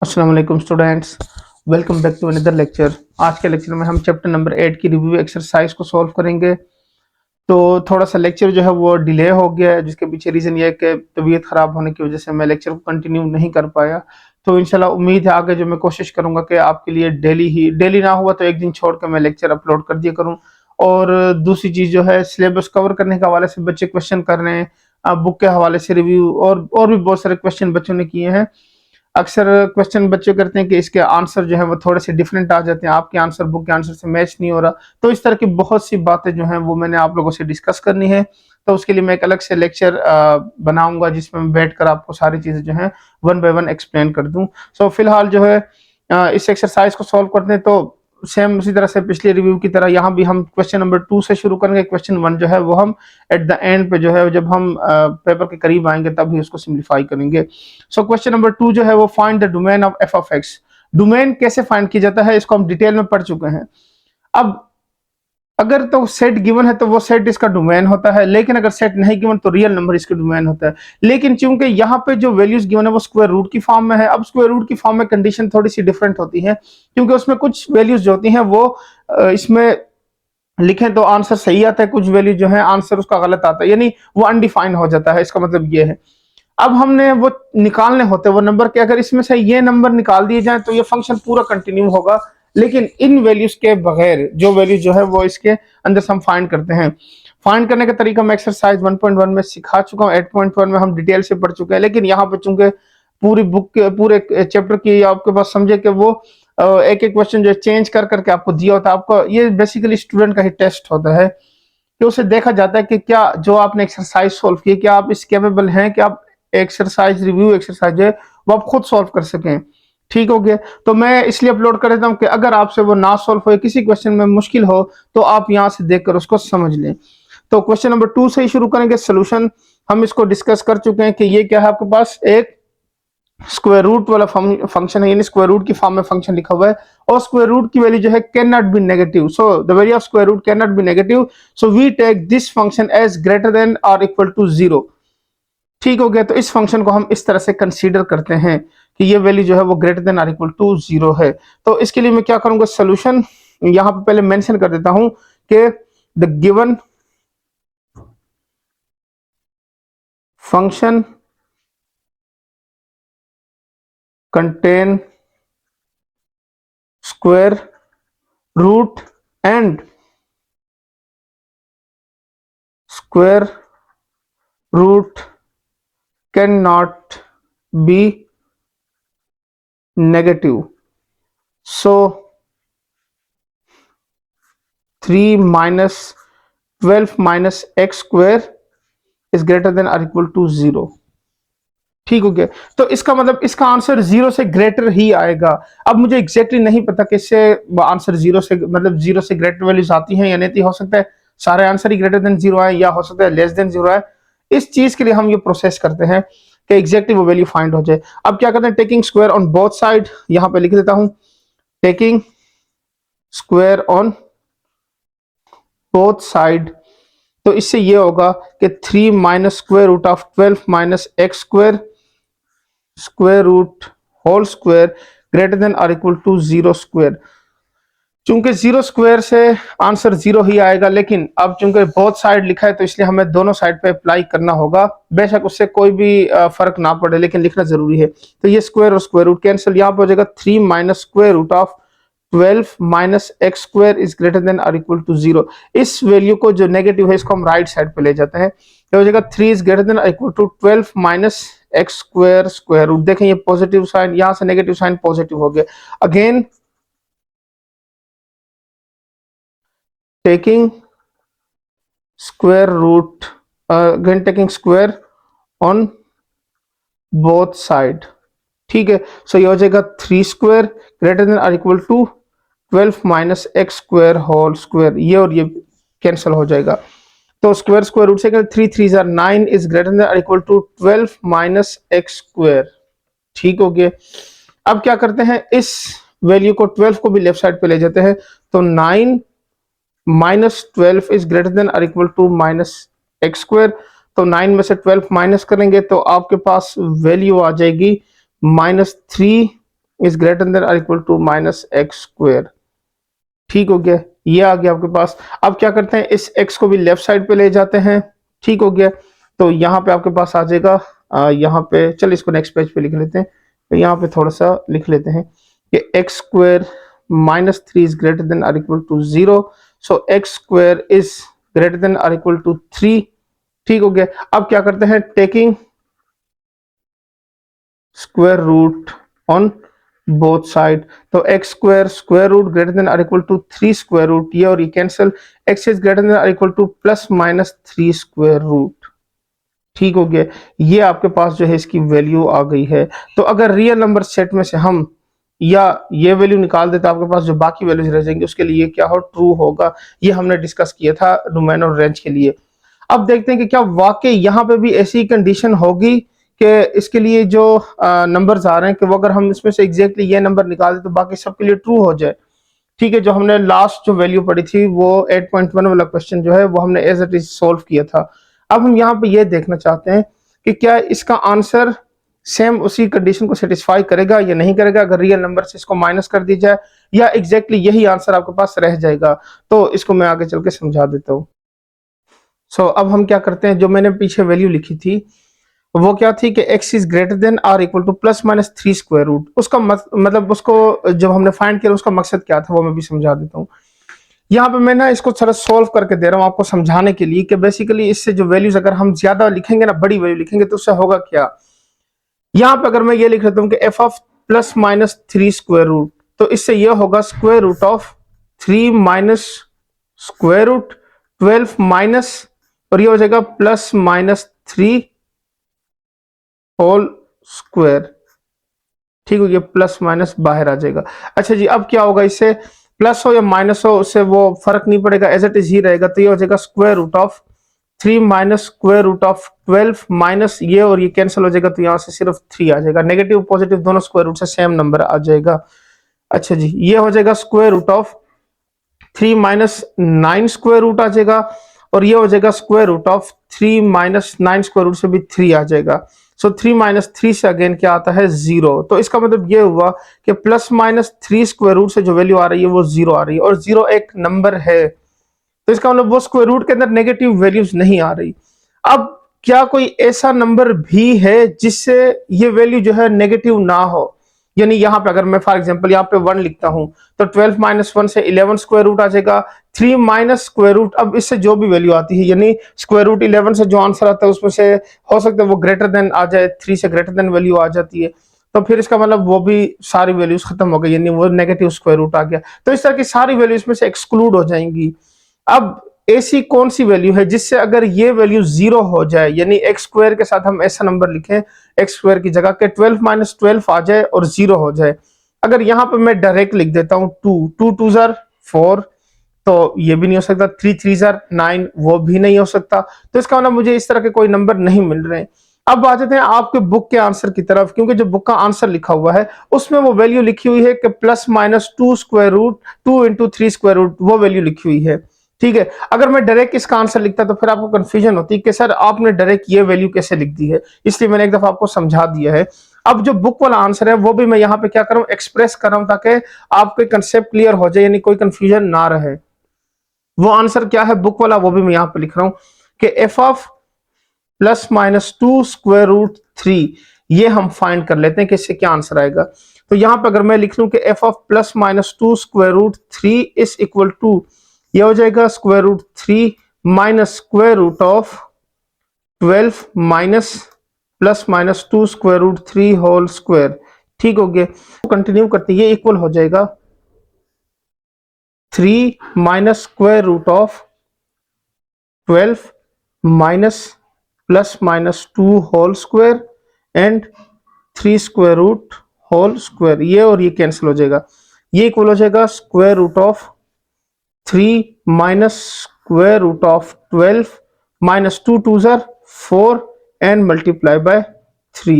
अस्सलाम वालेकुम students, welcome back to another lecture. आज के लेक्चर में हम चैप्टर नंबर 8 की रिव्यू एक्सरसाइज को सॉल्व करेंगे। तो थोड़ा सा लेक्चर जो है वो डिले हो गया है, जिसके पीछे रीज़न ये है कि तबीयत ख़राब होने की वजह से मैं लेक्चर को कंटिन्यू नहीं कर पाया। तो इंशाल्लाह उम्मीद है आगे जो मैं कोशिश करूँगा कि आपके लिए डेली ना हुआ तो एक दिन छोड़ कर मैं लेक्चर अपलोड कर दिया करूँ। और दूसरी चीज़ जो है, सिलेबस कवर करने के हवाले से बच्चे क्वेश्चन कर रहे हैं, बुक के हवाले से रिव्यू और भी बहुत सारे क्वेश्चन बच्चों ने किए हैं। अक्सर क्वेश्चन बच्चे करते हैं कि इसके आंसर जो है वो थोड़े से डिफरेंट आ जाते हैं, आपके आंसर बुक के आंसर से मैच नहीं हो रहा। तो इस तरह की बहुत सी बातें जो हैं वो मैंने आप लोगों से डिस्कस करनी है। तो उसके लिए मैं एक अलग से लेक्चर बनाऊंगा, जिसमें मैं बैठकर आपको सारी चीज़ें जो हैं वन बाय वन एक्सप्लेन कर दूं। सो फिलहाल जो है इस एक्सरसाइज को सॉल्व करते हैं। तो सेम उसी तरह से पिछले रिव्यू की तरह यहाँ भी हम क्वेश्चन नंबर 2 से शुरू करेंगे। क्वेश्चन 1 जो है वो हम एट द एंड पे जो है, जब हम पेपर के करीब आएंगे तब ही उसको सिंप्लीफाई करेंगे। सो क्वेश्चन नंबर 2 जो है वो find the domain of F of x. Domain कैसे फाइंड किया जाता है इसको हम डिटेल में पढ़ चुके हैं। अब अगर तो सेट गिवन है तो वो सेट इसका डोमेन होता है, लेकिन अगर सेट नहीं गिवन तो रियल नंबर इसका डोमेन होता है। लेकिन चूंकि यहाँ पे जो वैल्यूज गिवन है वो स्क्वायर रूट की फॉर्म में है। अब स्क्वायर रूट की फॉर्म में कंडीशन थोड़ी सी डिफरेंट होती है, क्योंकि उसमें कुछ वैल्यूज जो होती हैं वो इसमें लिखें तो आंसर सही आता है, कुछ वैल्यू जो है आंसर उसका गलत आता है, यानी वो अनडिफाइंड हो जाता है। इसका मतलब ये है, अब हमने वो निकालने होते हैं वो नंबर के। अगर इसमें से ये नंबर निकाल दिए जाए तो ये फंक्शन पूरा कंटिन्यू होगा, लेकिन इन वैल्यूज के बगैर जो वैल्यू जो है वो इसके अंदर से हम फाइंड करते हैं। फाइंड करने का तरीका मैं एक्सरसाइज 1.1 में सिखा चुका हूँ, 8.1 में हम डिटेल से पढ़ चुके हैं। लेकिन यहाँ पे चूंकि पूरी बुक के पूरे चैप्टर की आपके पास समझे कि वो एक एक क्वेश्चन जो चेंज कर करके आपको दिया होता है, आपको ये बेसिकली स्टूडेंट का ही टेस्ट होता है कि उसे देखा जाता है कि क्या जो आपने एक्सरसाइज सोल्व की, क्या आप इस कैपेबल हैं कि आप एक्सरसाइज रिव्यू एक्सरसाइज है वो आप खुद सॉल्व कर सकें। ठीक हो गया। तो मैं इसलिए अपलोड कर देता हूँ कि अगर आपसे वो ना सॉल्व हो, किसी क्वेश्चन में मुश्किल हो, तो आप यहाँ से देखकर उसको समझ लें। तो क्वेश्चन नंबर 2 से ही शुरू करेंगे। सोल्यूशन हम इसको डिस्कस कर चुके हैं कि ये क्या है, आपके पास एक स्क्वायर रूट वाला फंक्शन है, यानी स्क्वायर रूट की फॉर्म में फंक्शन लिखा हुआ है, और स्क्वायर रूट की वैल्यू जो है can not be negative. So the value of square root can not be negative, so we take this function as greater than or equal to 0। ठीक हो गया। तो इस फंक्शन को हम इस तरह से कंसीडर करते हैं कि ये वैल्यू जो है वो greater than or equal to 0 है। तो इसके लिए मैं क्या करूंगा, सोल्यूशन यहां पे पहले मेंशन कर देता हूं कि the given function contain square root and square root cannot be negative, so 3 minus 12 minus x square is greater than or equal to 0। ठीक हो गया। तो इसका मतलब इसका आंसर 0 से ग्रेटर ही आएगा। अब मुझे एग्जैक्टली नहीं पता कि इससे आंसर 0 से मतलब 0 से ग्रेटर वैल्यूज आती हैं या नहीं। हो सकता है सारे आंसर ही ग्रेटर देन 0 आए, या हो सकता है लेस देन 0 आए। इस चीज के लिए हम ये प्रोसेस करते हैं कि एग्जैक्टली वो वैल्यू फाइंड हो जाए। अब क्या करते हैं, taking square on both side, यहां पे लिख देता हूं taking square on both side. तो इससे ये होगा कि 3 minus square root of 12 minus x square square root whole square greater than or equal to 0 square. चूंकि 0 स्क्वायर से आंसर 0 ही आएगा, लेकिन अब चूंकि बोथ साइड लिखा है तो इसलिए हमें दोनों साइड पे अप्लाई करना होगा। बेशक उससे कोई भी फर्क ना पड़े, लेकिन लिखना जरूरी है। तो ये स्क्वायर और स्क्वायर रूट कैंसिल, यहाँ पे हो जाएगा 3 minus square root of 12 minus x square is greater than or equal to 0। इस वैल्यू को जो नेगेटिव है इसको हम राइट साइड पे ले जाते हैं। तो हो जाएगा 3 is greater than or equal to 12 minus x square square root. देखें ये पॉजिटिव साइन, यहां से नेगेटिव साइन पॉजिटिव हो गया। Again taking square root, again taking square on both side. ठीक है। सो ये हो जाएगा 3 square greater than or equal to 12 minus x square whole square, ये और ये कैंसिल हो जाएगा। तो स्क्वायर स्क्वायर रूट से 3 3 जार 9 is greater than or equal to 12 minus x square. ठीक हो गया। अब क्या करते हैं, इस वैल्यू को 12 को भी लेफ्ट साइड पे ले जाते हैं। तो 9 minus 12 is greater than or equal to minus x square. तो 9 में से 12 माइनस करेंगे तो आपके पास वैल्यू आ जाएगी -3 is greater than or equal to minus x square. ठीक हो गया, ये आ गया आपके पास। अब क्या करते हैं, इस x को भी लेफ्ट साइड पे ले जाते हैं। ठीक हो गया, तो यहाँ पे आपके पास आ जाएगा, यहाँ पे चल इसको नेक्स्ट पेज पे लिख लेते हैं। तो यहाँ पे थोड़ा सा लिख लेते हैं कि x square minus three is greater than or equal to zero, so x square is greater than or equal to three. ठीक हो गया, अब क्या करते हैं, taking square root on both side, तो x square square root greater than or equal to three square root, ये और ये cancel, x is greater than or equal to plus minus three square root. ठीक हो गया, ये आपके पास जो है इसकी वैल्यू आ गई है। तो अगर रियल नंबर सेट में से हम या ये वैल्यू निकाल देते, आपके पास जो बाकी वैल्यूज रह जाएंगे उसके लिए क्या हो, ट्रू होगा। ये हमने डिस्कस किया था डोमेन और रेंज के लिए। अब देखते हैं कि क्या वाकई यहाँ पे भी ऐसी कंडीशन होगी कि इसके लिए जो नंबर्स आ रहे हैं कि वो अगर हम इसमें से एग्जैक्टली ये नंबर निकाल दें तो बाकी सबके लिए ट्रू हो जाए। ठीक है, जो हमने लास्ट जो वैल्यू पढ़ी थी वो 8.1 वाला क्वेश्चन जो है वो हमने एज इट इज सोल्व किया था। अब हम यहाँ पे ये देखना चाहते हैं कि क्या इसका आंसर सेम उसी कंडीशन को सेटिस्फाई करेगा या नहीं करेगा, अगर रियल नंबर से इसको माइनस कर दी जाए, या एग्जैक्टली यही आंसर आपके पास रह जाएगा। तो इसको मैं आगे चल के समझा देता हूँ। सो अब हम क्या करते हैं, जो मैंने पीछे वैल्यू लिखी थी वो क्या थी कि x is greater than or equal to plus minus three square root, उसका मतलब उसको जब हमने फाइंड किया उसका मकसद क्या था वो मैं भी समझा देता हूँ। यहाँ पे मैं ना इसको थोड़ा सोल्व करके दे रहा हूँ आपको समझाने के लिए कि बेसिकली इससे जो वैल्यूज अगर हम ज्यादा लिखेंगे ना, बड़ी वैल्यू लिखेंगे, तो उससे होगा क्या। यहाँ पे अगर मैं ये लिख लेता हूँ कि f of plus minus three square root, तो इससे ये होगा square root of three minus square root 12 minus, और ये हो जाएगा plus minus three whole square. ठीक हो गया, प्लस माइनस बाहर आ जाएगा। अच्छा जी, अब क्या होगा, इससे प्लस हो या माइनस हो उससे वो फर्क नहीं पड़ेगा, एज इट इज ही रहेगा। तो ये हो जाएगा square root of three minus square root of 12 minus ये और ये कैंसिल हो जाएगा, तो यहाँ से सिर्फ थ्री आ जाएगा। नेगेटिव पॉजिटिव दोनों स्क्वायर रूट से सेम नंबर आ जाएगा। अच्छा जी, ये हो जाएगा square root of three minus nine square root आ जाएगा, और ये हो जाएगा square root of three minus nine square root से भी थ्री आ जाएगा। सो थ्री माइनस थ्री से अगेन क्या आता है, जीरो। तो इसका मतलब ये हुआ कि plus minus three square root से जो वैल्यू आ रही है वो जीरो आ रही है, और जीरो एक नंबर है, तो इसका मतलब वो स्क्वायर रूट के अंदर नेगेटिव वैल्यूज नहीं आ रही। अब क्या कोई ऐसा नंबर भी है जिससे ये वैल्यू जो है नेगेटिव ना हो, यानी यहाँ पे अगर मैं फॉर एग्जांपल यहाँ पे वन लिखता हूं तो 12 माइनस वन से 11 स्क्वायर रूट आ जाएगा, थ्री माइनस स्क्वायर रूट, अब इससे जो भी वैल्यू आती है यानी स्क्वायर रूट 11 से जो आंसर आता है उसमें से हो सकता है वो ग्रेटर देन आ जाए, थ्री से ग्रेटर देन वैल्यू आ जाती है, तो फिर इसका मतलब वो भी सारी वैल्यूज खत्म हो गई, यानी वो नेगेटिव स्क्वायर रूट आ गया। तो इस तरह की सारी वैल्यूज में से एक्सक्लूड हो जाएंगी। अब ऐसी कौन सी वैल्यू है जिससे अगर ये वैल्यू जीरो हो जाए, यानी एक्स स्क्वायर के साथ हम ऐसा नंबर लिखें एक्स स्क्वायर की जगह के 12 माइनस 12 आ जाए और जीरो हो जाए। अगर यहाँ पे मैं डायरेक्ट लिख देता हूँ टू, टू टू जार फोर, तो ये भी नहीं हो सकता, थ्री थ्री जार नाइन, वो भी नहीं हो सकता। तो इसका मतलब मुझे इस तरह के कोई नंबर नहीं मिल रहे हैं। अब आ जाते हैं आपके बुक के आंसर की तरफ, क्योंकि जो बुक का आंसर लिखा हुआ है उसमें वो वैल्यू लिखी हुई है कि plus minus two square root two into three square root, वो वैल्यू लिखी हुई है। ठीक है, अगर मैं डायरेक्ट इसका आंसर लिखता तो फिर आपको कंफ्यूजन होती कि सर आपने डायरेक्ट ये वैल्यू कैसे लिख दी है, इसलिए मैंने एक दफा आपको समझा दिया है। अब जो बुक वाला आंसर है वो भी मैं यहाँ पे क्या करूं, एक्सप्रेस कर रहा हूं ताकि आपको कंसेप्ट क्लियर हो जाए, यानी कोई कंफ्यूजन ना रहे। वो आंसर क्या है बुक वाला, वो भी मैं यहाँ पे लिख रहा हूं कि f of plus minus two square root three, ये हम फाइंड कर लेते हैं कि इससे क्या आंसर आएगा। तो यहाँ पे अगर मैं लिख लूं कि f of plus minus two square root three is equal to, ये हो जाएगा square root three minus square root of 12 minus plus minus two square root three whole square. ठीक हो गया, कंटिन्यू करते हैं, ये इक्वल हो जाएगा three minus square root of 12 minus plus minus two whole square and three square root whole square, ये और ये कैंसिल हो जाएगा, ये इक्वल हो जाएगा square root of three minus square root of 12 minus two two जार four and multiply by three.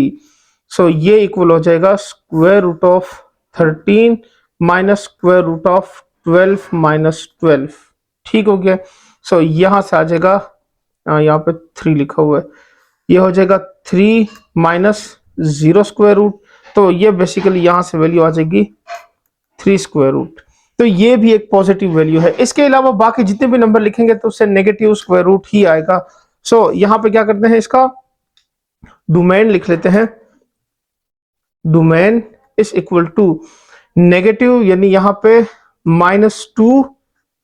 So ये इक्वल हो जाएगा square root of 13 minus square root of 12 minus 12। ठीक हो गया, सो यहां से आ जाएगा, यहाँ पे थ्री लिखा हुआ है, ये हो जाएगा three minus zero square root, तो ये बेसिकली यहां से वैल्यू आ जाएगी 3 स्क्वायर रूट। तो ये भी एक पॉजिटिव वैल्यू है। इसके अलावा बाकी जितने भी नंबर लिखेंगे तो उससे नेगेटिव स्क्वायर रूट ही आएगा। सो यहां पे क्या करते हैं, इसका डोमेन लिख लेते हैं। Domain is equal to negative, यानी यहां पे -2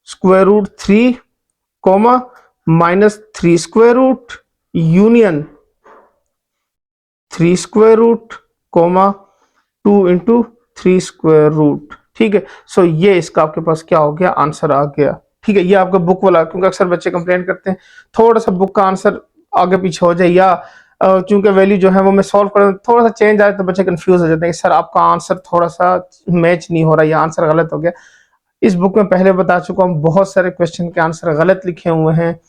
square root 3 comma -3 square root union 3 square root comma 2 into 3 square root. ठीक है, सो ये इसका आपके पास क्या हो गया, आंसर आ गया। ठीक है, ये आपका बुक वाला, क्योंकि अक्सर बच्चे कंप्लेन करते हैं थोड़ा सा बुक का आंसर आगे पीछे हो जाए, या चूंकि वैल्यू जो है वो मैं सॉल्व कर थोड़ा सा चेंज आए तो बच्चे कंफ्यूज हो जाते हैं कि सर आपका आंसर थोड़ा सा मैच नहीं हो रहा, या आंसर गलत हो गया। इस बुक में पहले बता चुका हूँ, बहुत सारे क्वेश्चन के आंसर गलत लिखे हुए हैं।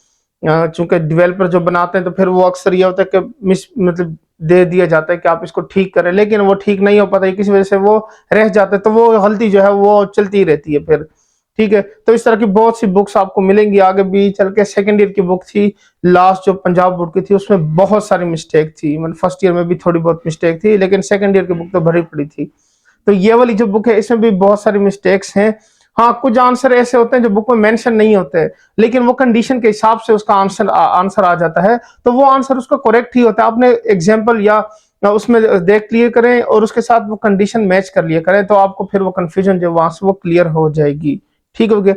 चूंकि डेवलपर जो बनाते हैं तो फिर वो अक्सर ये होता है कि मतलब दे दिया जाता है कि आप इसको ठीक करें, लेकिन वो ठीक नहीं हो पाता है, किसी वजह से वो रह जाते हैं, तो वो गलती जो है वो चलती रहती है फिर। ठीक है, तो इस तरह की बहुत सी बुक्स आपको मिलेंगी आगे भी चल के। सेकेंड ईयर की बुक थी लास्ट जो पंजाब बोर्ड की थी, उसमें बहुत सारी मिस्टेक थी, मतलब फर्स्ट ईयर में भी थोड़ी बहुत मिस्टेक थी, लेकिन सेकेंड ईयर की बुक तो भरी पड़ी थी। तो ये वाली जो बुक है इसमें भी बहुत सारी मिस्टेक्स हैं। हाँ, कुछ आंसर ऐसे होते हैं जो बुक में मेंशन नहीं होते, लेकिन वो कंडीशन के हिसाब से उसका आंसर आ जाता है, तो वो आंसर उसका करेक्ट ही होता है। आपने एग्जाम्पल या उसमें देख लिए करें और उसके साथ वो कंडीशन मैच कर लिए करें, तो आपको फिर वो कंफ्यूजन जो वहां से वो क्लियर हो जाएगी। ठीक हो गया,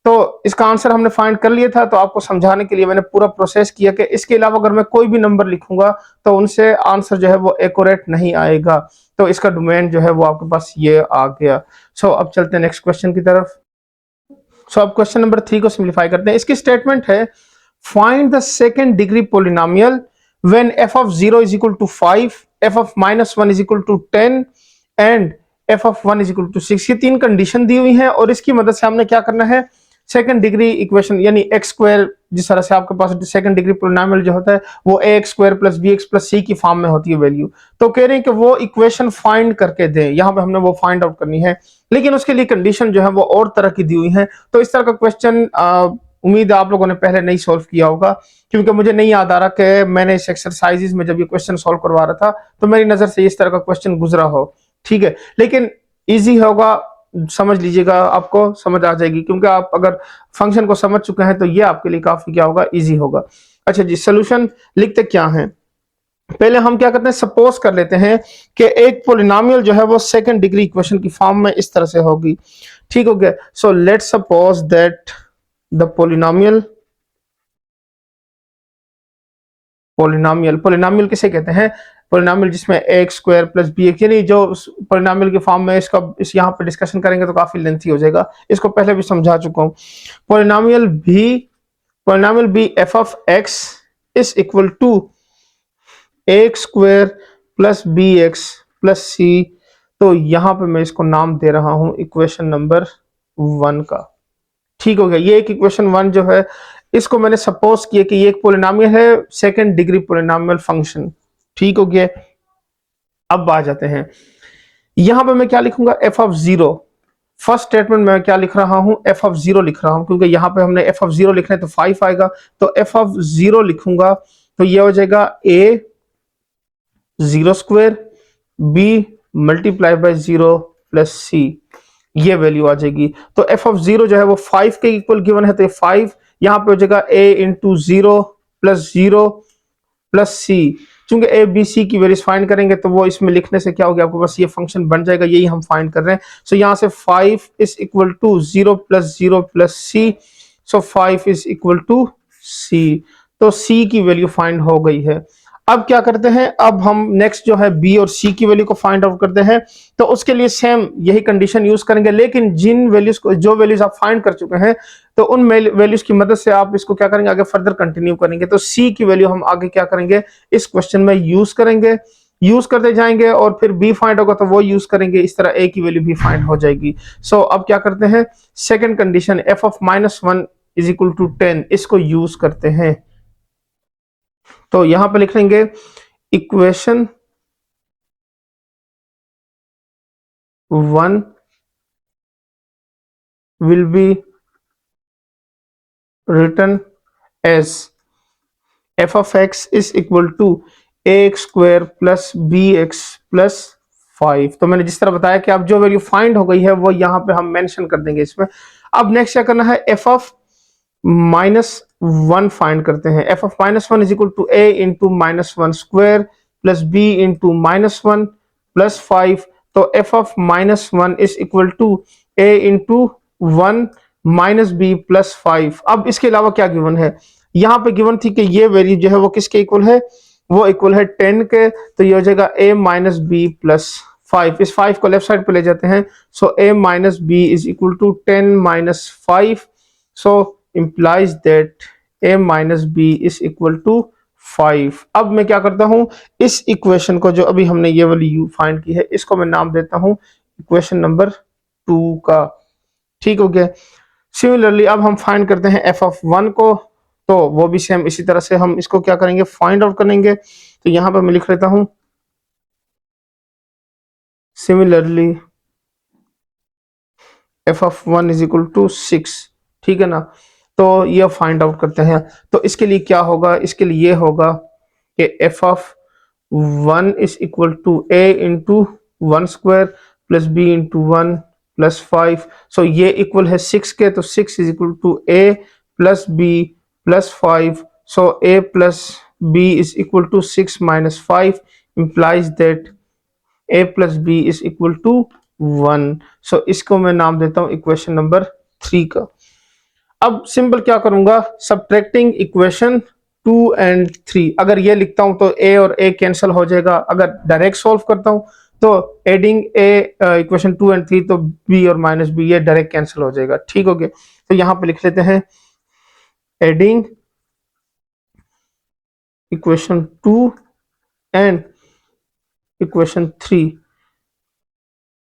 तो इसका आंसर हमने फाइंड कर लिया था, तो आपको समझाने के लिए मैंने पूरा प्रोसेस किया कि इसके अलावा अगर मैं कोई भी नंबर लिखूंगा तो उनसे आंसर जो है वो एक्यूरेट नहीं आएगा। तो इसका डोमेन जो है वो आपके पास ये आ गया। सो अब चलते हैं नेक्स्ट क्वेश्चन की तरफ। सो अब क्वेश्चन नंबर 3 को सिंप्लीफाई करते हैं। इसकी स्टेटमेंट है, find the second degree polynomial when f of 0 is equal to 5, f of -1 is equal to 10 and f of 1 is equal to 6। ये तीन कंडीशन दी हुई हैं और इसकी मदद से हमने क्या करना है, सेकंड डिग्री इक्वेशन यानी एक्स स्क्वायर, जिस तरह से आपके पास सेकंड डिग्री पोलिनोमियल जो होता है वो a x square plus b x plus c की फॉर्म में होती है वैल्यू। तो कह रहे हैं कि वो इक्वेशन फाइंड करके दें, यहां पे हमने वो फाइंड आउट करनी है, लेकिन उसके लिए कंडीशन जो है वो और तरह की दी हुई है। तो इस तरह का क्वेश्चन उम्मीद है आप लोगों ने पहले नहीं सॉल्व किया होगा, क्योंकि मुझे नहीं याद आ रहा कि मैंने इस एक्सरसाइजेज में जब ये क्वेश्चन सॉल्व करवा रहा था तो मेरी नजर से इस तरह का क्वेश्चन गुजरा हो। ठीक है, लेकिन इजी होगा, समझ लीजिएगा, आपको समझ आ जाएगी, क्योंकि आप अगर फंक्शन को समझ चुके हैं तो ये आपके लिए काफी क्या होगा, इजी होगा। अच्छा जी, सोल्यूशन लिखते क्या है, पहले हम क्या करते हैं, सपोज कर लेते हैं कि एक पोलिनोमियल जो है वो सेकंड डिग्री इक्वेशन की फॉर्म में इस तरह से होगी। ठीक हो गया, so let's suppose that the polynomial किसे कहते हैं, पोलिनोमियल जिसमें x square plus b x, यानी जो पोलिनोमियल की फॉर्म में इसका इस यहाँ पे डिस्कशन करेंगे तो काफी लेंथी हो जाएगा, इसको पहले भी समझा चुका हूँ। Polynomial b f of x is equal to x square plus b x plus c. तो यहां पे मैं इसको नाम दे रहा हूं इक्वेशन नंबर 1 का। ठीक हो गया, ये एक इक्वेशन 1 जो है इसको मैंने सपोज किया कि ये एक पोलिनोमियल है, सेकंड डिग्री पोलिनोमियल फंक्शन। ठीक हो गया, अब आ जाते हैं, यहां पे मैं क्या लिखूंगा, एफ ऑफ 0। फर्स्ट स्टेटमेंट में क्या लिख रहा हूं, एफ ऑफ 0 लिख रहा हूं, क्योंकि यहां पे हमने एफ ऑफ 0 लिखना है तो 5 आएगा, तो एफ ऑफ 0 लिखूंगा तो ये हो जाएगा a 0 square b multiply by 0 plus c, ये वैल्यू आ जाएगी। तो एफ ऑफ 0 जो है वो 5 के इक्वल गिवन है, तो 5 यहां पे हो जाएगा ए इंटू 0 प्लस सी। चूंकि ए बी सी की वैल्यूज फाइंड करेंगे तो वो इसमें लिखने से क्या हो गया, आपको बस ये फंक्शन बन जाएगा, यही हम फाइंड कर रहे हैं। सो यहां से 5 is equal to 0 plus C, so 5 is equal to C. तो सी की वैल्यू फाइंड हो गई है। अब क्या करते हैं, अब हम नेक्स्ट जो है बी और सी की वैल्यू को फाइंड आउट करते हैं, तो उसके लिए सेम यही कंडीशन यूज करेंगे, लेकिन जिन वैल्यूज को जो वैल्यूज आप फाइंड कर चुके हैं तो उन वैल्यूज की मदद से आप इसको क्या करेंगे, आगे फर्दर कंटिन्यू करेंगे। तो सी की वैल्यू हम आगे क्या करेंगे, इस क्वेश्चन में यूज करेंगे, यूज करते जाएंगे, और फिर बी फाइंड होगा तो वो यूज करेंगे, इस तरह ए की वैल्यू भी फाइंड हो जाएगी। सो अब क्या करते हैं, second condition f of -1 is equal to 10, इसको यूज करते हैं। तो यहां पे लिख लेंगे equation 1 will be written as f of x is equal to ax square plus bx plus 5। तो मैंने जिस तरह बताया कि अब जो वैल्यू फाइंड हो गई है वो यहाँ पे हम मेंशन कर देंगे इसमें। अब नेक्स्ट क्या करना है, एफ ऑफ -1 फाइंड करते हैं। F of -1 is equal to a into -1 square plus b into -1 plus 5। तो f of -1 is equal to a into 1 minus b plus 5। अब इसके अलावा क्या गिवन है, यहाँ पे गिवन थी कि ये वैल्यू जो है वो किसके इक्वल है, वो इक्वल है 10 के। तो ये हो जाएगा a माइनस बी प्लस 5। इस 5 को लेफ्ट साइड पे ले जाते हैं। So a minus b is equal to 10 minus 5। So implies that a minus b is equal to 5। अब मैं क्या करता हूं, इस इक्वेशन को जो अभी हमने ये वाली u फाइंड की है इसको मैं नाम देता हूं इक्वेशन नंबर 2 का। ठीक हो गया। सिमिलरली अब हम फाइंड करते हैं एफ ऑफ 1 को, तो वो भी सेम इसी तरह से हम इसको क्या करेंगे, फाइंड आउट करेंगे। तो यहां पर मैं लिख लेता हूं similarly f of 1 is equal to 6। ठीक है ना, तो ये फाइंड आउट करते हैं। तो इसके लिए क्या होगा, इसके लिए ये होगा कि f of 1 is equal to a into 1 square plus b into 1 plus 5। So ये इक्वल है 6 के, तो 6 is equal to a plus b plus 5। So a plus b is equal to 6 minus 5 implies that a plus b is equal to 1। So इसको मैं नाम देता हूं equation number 3 का। अब सिंपल क्या करूंगा, सब्ट्रैक्टिंग इक्वेशन 2 एंड 3। अगर ये लिखता हूं तो a और a कैंसिल हो जाएगा। अगर डायरेक्ट सॉल्व करता हूं तो एडिंग a इक्वेशन 2 एंड 3 तो b और माइनस b ये डायरेक्ट कैंसिल हो जाएगा। ठीक हो गया। तो यहां पे लिख लेते हैं adding equation 2 and equation 3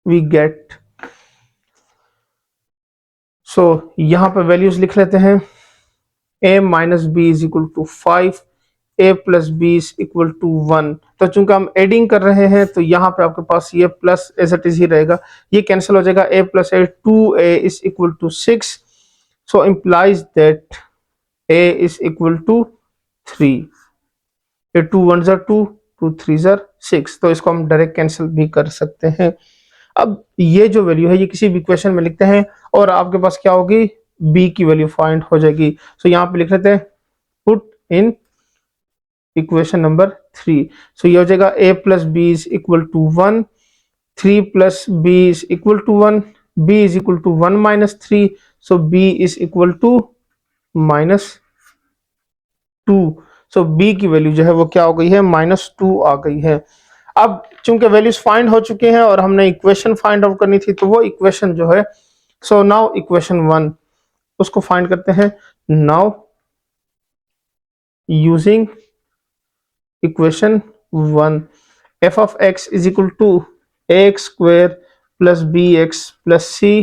we get. So यहां पे वैल्यूज लिख लेते हैं a minus b is equal to 5, a plus b is equal to 1। तो चूंकि हम एडिंग कर रहे हैं तो यहाँ पे आपके पास ये प्लस एज इट इज ही रहेगा, ये कैंसिल हो जाएगा। a plus a 2a is equal to 6। So implies that a is equal to 3। ये 2 1 ज़ा 2, 2 3 ज़ा 6। तो इसको हम डायरेक्ट कैंसिल भी कर सकते हैं। अब ये जो वैल्यू है ये किसी भी इक्वेशन में लिखते हैं और आपके पास क्या होगी, b की वैल्यू फाइंड हो जाएगी। सो यहाँ पे लिख लेते हैं put in equation number 3। So ये हो जाएगा a plus b is equal to 1, 3 plus b is equal to 1, b is equal to 1 minus 3। So b is equal to minus 2। So b की वैल्यू जो है वो क्या हो गई है, -2 आ गई है। अब चूंकि वैल्यूज फाइंड हो चुके हैं और हमने इक्वेशन फाइंड आउट करनी थी, तो वो इक्वेशन जो है, सो नाउ इक्वेशन 1 उसको फाइंड करते हैं। Now using equation 1 f of x is equal to ax square plus bx plus c।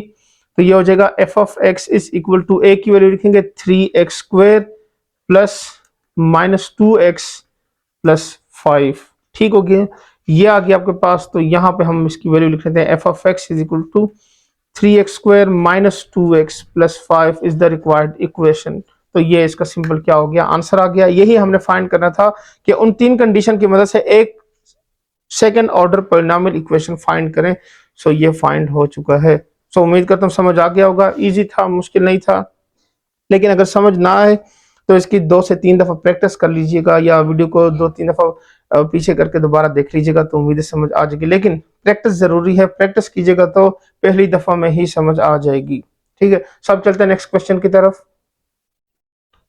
तो ये हो जाएगा f of x is equal to a की वैल्यू लिखेंगे 3x square plus -2x plus 5। ठीक हो गया, ये आ गया आपके पास। तो यहाँ पे हम इसकी वैल्यू लिख लेते हैं f of x is equal to 3x square -2x plus 5 is the required equation. तो ये इसका सिंपल क्या हो गया, आंसर आ गया। यही हमने फाइंड करना था कि उन 3 कंडीशन की मदद से एक second order polynomial equation find करें। सो ये फाइंड हो चुका है। सो उम्मीद करता हूँ समझ आ गया होगा। इजी था, मुश्किल नहीं था। लेकिन अगर समझ ना आए तो इसकी 2 से 3 दफा प्रैक्टिस कर लीजिएगा या वीडियो को 2-3 दफा पीछे करके दोबारा देख लीजिएगा, तो उम्मीद है समझ आ जाएगी। लेकिन प्रैक्टिस जरूरी है, प्रैक्टिस कीजिएगा तो पहली दफा में ही समझ आ जाएगी। ठीक है, सब चलते हैं नेक्स्ट क्वेश्चन की तरफ।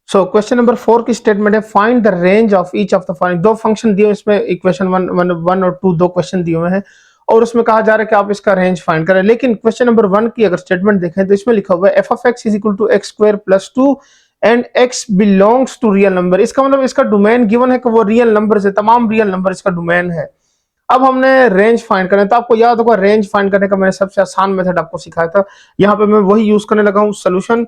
सो क्वेश्चन नंबर 4 की स्टेटमेंट है find the range of each of the following. 2 function दिए इसमें, इक्वेशन 1 और 2 2 क्वेश्चन दिए हुए हैं और उसमें कहा जा रहा है कि आप इसका रेंज फाइंड करें। लेकिन क्वेश्चन नंबर 1 की अगर स्टेटमेंट देखें तो इसमें लिखा हुआ है f of x is equal to x square plus 2 and x belongs to real number. इसका मतलब इसका डोमेन गिवन है कि वो रियल नंबर है, तमाम रियल नंबर इसका डोमेन है। अब हमने रेंज फाइंड करना है, तो आपको याद होगा रेंज फाइंड करने का मैंने सबसे आसान मेथड आपको सिखाया था। यहाँ पे मैं वही यूज करने लगा हूँ सोल्यूशन।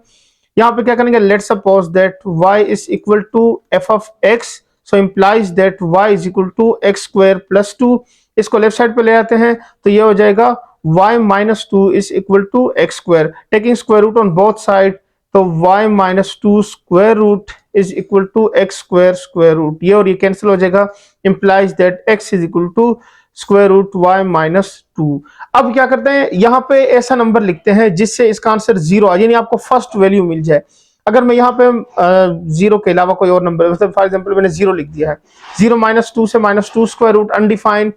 यहाँ पे क्या करेंगे, let's suppose that y is equal to f of x, so implies that y is equal to x square plus 2। इसको लेफ्ट साइड पे ले आते हैं तो ये हो जाएगा y minus 2 is equal to x square, taking square root on both side. तो y minus 2 square root is equal to x square square root, ये और ये कैंसिल हो जाएगा। Implies that x is equal to square root y minus 2। अब क्या करते हैं, यहाँ पे ऐसा नंबर लिखते हैं जिससे इसका आंसर 0 आ, यानी आपको फर्स्ट वैल्यू मिल जाए। अगर मैं यहाँ पे 0 के अलावा कोई और नंबर, मतलब फॉर एग्जांपल मैंने 0 लिख दिया है, 0 माइनस 2 से माइनस 2 स्क्वायर रूट अनडिफाइंड,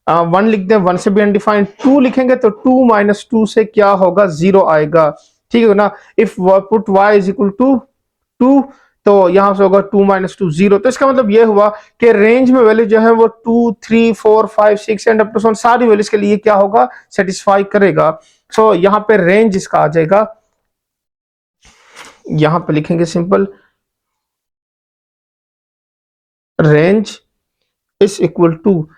1 लिख दें, 1 से भी अनडिफाइंड, 2 लिखेंगे तो 2 माइनस 2 से क्या होगा, 0 आएगा। ठीक है ना। If put y is equal to 2, तो यहां से होगा 2 माइनस 2 0। तो इसका मतलब ये हुआ कि रेंज में वैल्यू जो है वो 2 3 4 5 6 एंड अप टू सो सारी वैल्यूज के लिए क्या होगा, सेटिस्फाई करेगा। सो यहाँ पे रेंज इसका आ जाएगा, यहां पे लिखेंगे simple, range is equal to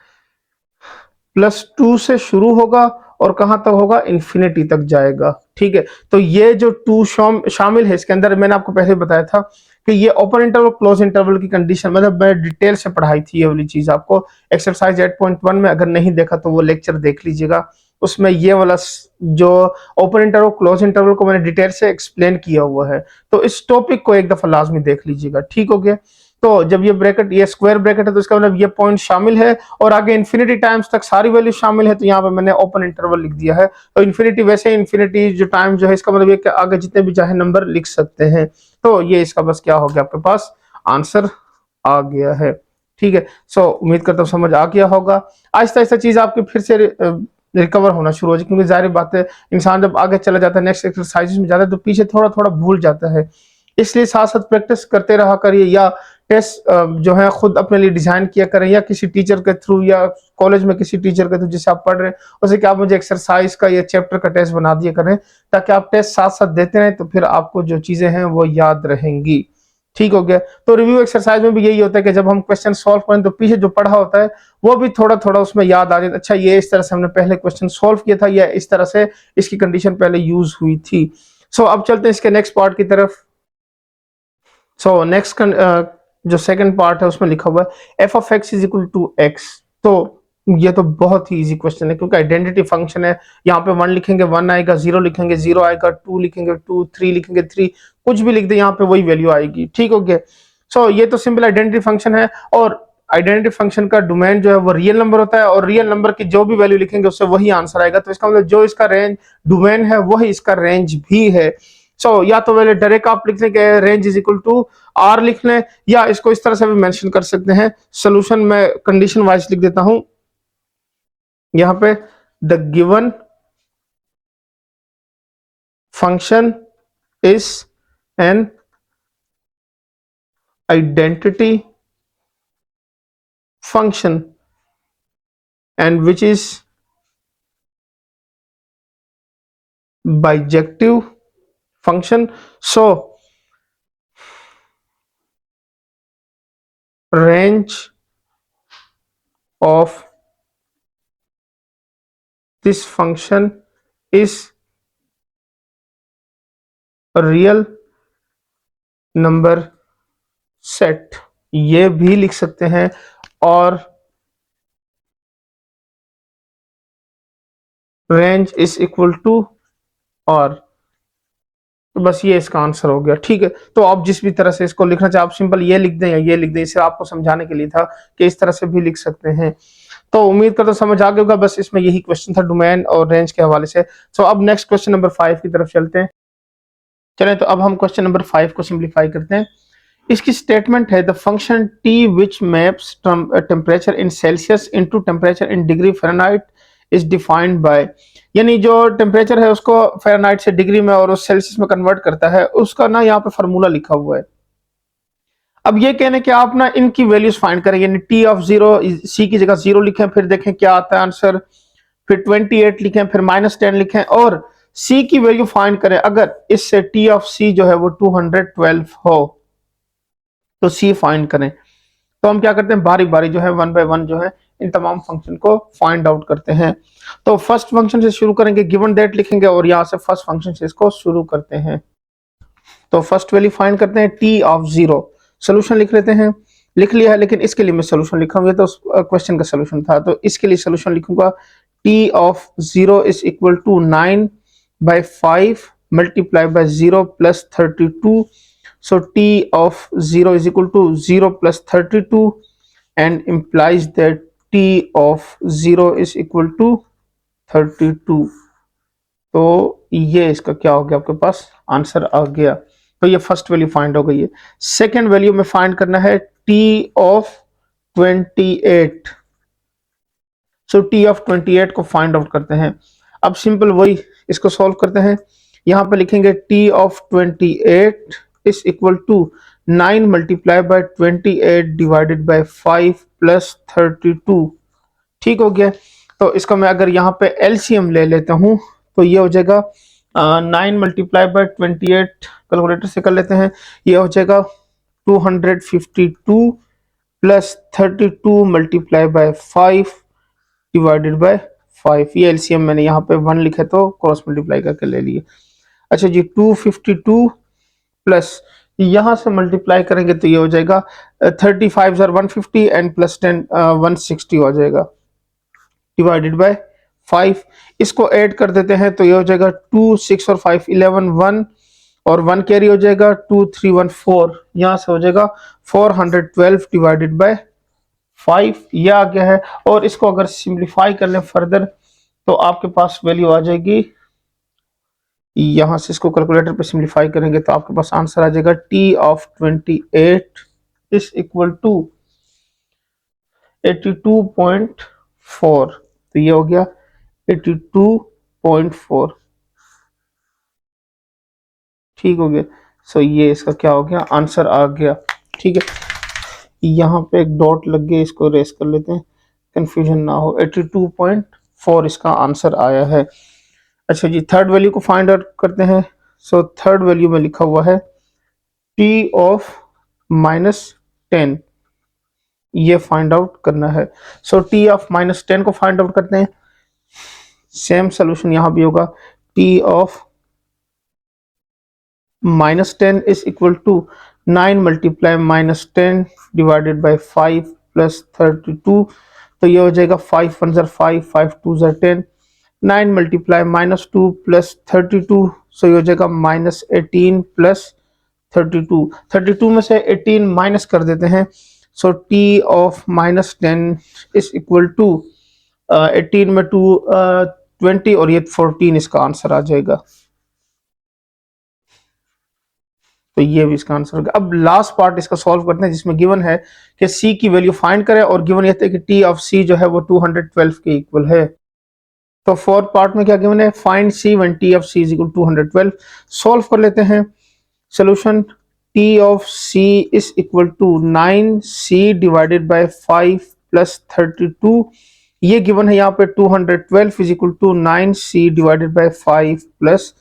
+2 से शुरू होगा और कहां तक होगा, इंफिनिटी तक जाएगा। ठीक है, तो ये जो 2 शामिल है इसके अंदर, मैंने आपको पहले बताया था कि ये ओपन इंटरवल क्लोज इंटरवल की कंडीशन, मतलब मैं डिटेल से पढ़ाई थी ये वाली चीज आपको एक्सरसाइज 8.1 में। अगर नहीं देखा तो वो लेक्चर देख लीजिएगा, उसमें ये वाला जो ओपन इंटरवल क्लोज इंटरवल को मैंने डिटेल से एक्सप्लेन किया हुआ है। तो इस टॉपिक को एक दफा लाजमी देख लीजिएगा। ठीक हो गया। तो जब ये ब्रैकेट, ये स्क्वायर ब्रैकेट है, तो इसका मतलब ये पॉइंट शामिल है और आगे इन्फिनिटी टाइम्स तक सारी वैल्यू शामिल है, तो यहाँ पे मैंने ओपन इंटरवल लिख दिया है। तो इन्फिनिटी, वैसे इन्फिनिटी जो टाइम जो है, इसका मतलब ये कि आगे जितने भी चाहे नंबर लिख सकते हैं। तो ये इसका बस क्या हो गया, आपके पास आंसर आ गया है। ठीक है। सो उम्मीद करता हूँ समझ आ गया होगा। आहिस्ता आहिस्ता चीज आपकी फिर से रिकवर होना शुरू हो जाए, क्योंकि जाहिर बात है इंसान जब आगे चला जाता है, नेक्स्ट एक्सरसाइज में जाता है, तो पीछे थोड़ा थोड़ा भूल जाता है। इसलिए साथ साथ प्रैक्टिस करते रहा करिए, या टेस्ट जो है खुद अपने लिए डिजाइन किया करें, या किसी टीचर के थ्रू, या कॉलेज में किसी टीचर के थ्रू जिससे आप पढ़ रहे हैं उसे क्या, आप मुझे एक्सरसाइज का या चैप्टर का टेस्ट बना दिया करें, ताकि आप टेस्ट साथ साथ देते रहें, तो फिर आपको जो चीजें हैं वो याद रहेंगी। ठीक हो गया। तो रिव्यू एक्सरसाइज में भी यही होता है कि जब हम क्वेश्चन सॉल्व करें तो पीछे जो पढ़ा होता है वो भी थोड़ा थोड़ा उसमें याद आ जाए, अच्छा ये इस तरह से हमने पहले क्वेश्चन सॉल्व किया था, या इस तरह से इसकी कंडीशन पहले यूज हुई थी। सो अब चलते हैं इसके नेक्स्ट पार्ट की तरफ। सो नेक्स्ट जो सेकंड पार्ट है उसमें लिखा हुआ है f of x is equal to x. तो ये तो बहुत ही इजी क्वेश्चन है, क्योंकि आइडेंटिटी फंक्शन है। यहाँ पे 1 लिखेंगे 1 आएगा, 0 लिखेंगे 0 आएगा, 2 लिखेंगे 2, 3 लिखेंगे 3, कुछ भी लिख दे यहाँ पे वही वैल्यू आएगी। ठीक हो गया। सो ये तो सिंपल आइडेंटिटी फंक्शन है, और आइडेंटिटी फंक्शन का डोमेन जो है वो रियल नंबर होता है, और रियल नंबर की जो भी वैल्यू लिखेंगे उससे वही आंसर आएगा। तो इसका मतलब जो इसका रेंज डोमेन है वही इसका रेंज भी है। सो या तो पहले डायरेक्ट आप लिख लें कि range is equal to R लिख लें, या इसको इस तरह से भी मेंशन कर सकते हैं। सोल्यूशन में कंडीशन वाइज लिख देता हूं यहां पे, the given function is an identity function and which is bijective function. So range of this function is a real number set, ये भी लिख सकते हैं। और रेंज इज इक्वल टू और, तो बस ये इसका आंसर हो गया। ठीक है। तो आप जिस भी तरह से इसको लिखना चाहे, आप सिंपल ये लिख दें या ये लिख दें, इसे आपको समझाने के लिए था कि इस तरह से भी लिख सकते हैं। तो उम्मीद करता हूं समझ आ गया होगा। बस इसमें यही क्वेश्चन था डोमेन और रेंज के हवाले से। सो अब नेक्स्ट क्वेश्चन नंबर 5 की तरफ चलते हैं। चलें, तो अब हम क्वेश्चन नंबर 5 को सिंप्लीफाई करते हैं। इसकी स्टेटमेंट है the function T which maps temperature in Celsius into temperature in degree Fahrenheit is defined by, यानी जो टेम्परेचर है उसको फ़ारेनहाइट से डिग्री में और उस सेल्सियस में कन्वर्ट करता है, उसका ना यहाँ पे फार्मूला लिखा हुआ है। अब ये कहने कि आप ना इनकी वैल्यूज फाइंड करें, यानी टी ऑफ 0, सी की जगह 0 लिखें, फिर देखें क्या आता है आंसर, फिर 28 लिखें, फिर -10 लिखें, और सी की वैल्यू फाइंड करें। अगर इससे टी ऑफ सी जो है वो 212 हो तो सी फाइंड करें। तो हम क्या करते हैं, बारी बारी जो है 1 बाय 1 जो है इन तमाम फंक्शन को फाइंड आउट करते हैं। तो फर्स्ट फंक्शन से शुरू करेंगे, गिवन दैट लिखेंगे और यहाँ से फर्स्ट फंक्शन से इसको शुरू करते हैं। तो फर्स्ट वैल्यू फाइंड करते हैं टी ऑफ 0, सोल्यूशन लिख लेते हैं। लिख लिया है, लेकिन इसके लिए मैं सोल्यूशन लिख रहा हूँ, ये तो क्वेश्चन का सोल्यूशन था, तो इसके लिए सोल्यूशन लिखूंगा t of 0 is equal to 9 by 5 multiply by 0 plus 32। So t of 0 is equal to 0 plus 32 and implies that t of 0 is equal to 32। तो ये इसका क्या हो गया, आपके पास आंसर आ गया। तो ये फर्स्ट वैल्यू फाइंड हो गई है। सेकेंड वैल्यू में फाइंड करना है T of 28। So t of 28 को फाइंड आउट करते हैं। अब सिंपल वही इसको सॉल्व करते हैं। यहां पे लिखेंगे t of 28 is equal to 9 multiply by 28 divided by 5 plus 32। ठीक हो गया। तो इसका मैं अगर यहाँ पे एलसीएम ले लेता हूँ तो ये हो जाएगा 9 मल्टीप्लाई बाय 28, कैलकुलेटर से कर लेते हैं, ये हो जाएगा 252 plus 32 multiply by 5 divided by 5। ये एलसीएम मैंने यहाँ पे 1 लिखा तो क्रॉस मल्टीप्लाई करके ले लिए। अच्छा जी, 252 प्लस यहां से मल्टीप्लाई करेंगे तो ये हो जाएगा 35 जार 150 एंड प्लस 10 160 हो जाएगा डिवाइडेड बाय 5। इसको ऐड कर देते हैं तो ये हो जाएगा 2 6 और 5 11 1 और 1 कैरी हो जाएगा 2 3 1 4। यहां से हो जाएगा 412 डिवाइडेड बाय 5। ये आ गया है। और इसको अगर सिंप्लीफाई कर लें फर्दर तो आपके पास वैल्यू आ जाएगी, यहां से इसको कैलकुलेटर पे सिंप्लीफाई करेंगे तो आपके पास आंसर आ जाएगा t of 28 is equal to 82.4। तो ये हो गया 82.4। ठीक हो गया। सो ये इसका क्या हो गया, आंसर आ गया। ठीक है, यहाँ पे एक डॉट लग गया, इसको रेस कर लेते हैं कंफ्यूजन ना हो। 82.4 इसका आंसर आया है। अच्छा जी, थर्ड वैल्यू को फाइंड आउट करते हैं। सो थर्ड वैल्यू में लिखा हुआ है टी ऑफ -10, ये फाइंड आउट करना है। सो टी ऑफ -10 को फाइंड आउट करते हैं। सेम सोल्यूशन यहां भी होगा, t of -10 is equal to 9 multiply -10 divided by 5 plus 32। तो ये हो जाएगा 5 1 जार 5 5 2 जार 10, 9 मल्टीप्लाई -2 प्लस 32। सो ये हो जाएगा -18 प्लस 32। 32 में से 18 माइनस कर देते हैं। So t of -10 is equal to 18 में 2 20 और ये 14 इसका आंसर आ जाएगा। तो ये भी इसका आंसर होगा। अब लास्ट पार्ट इसका सॉल्व करते हैं जिसमें गिवन है कि सी की वैल्यू फाइंड करें और गिवन ये है कि टी ऑफ सी जो है वो 212 के इक्वल है। तो फोर्थ पार्ट में क्या गिवन है, find c when t of c is equal 212। Solve कर लेते हैं। Solution t of c is equal to 9c divided by 5 plus 32। ये गिवन है यहाँ पे 212 is equal to 9c divided by 5 plus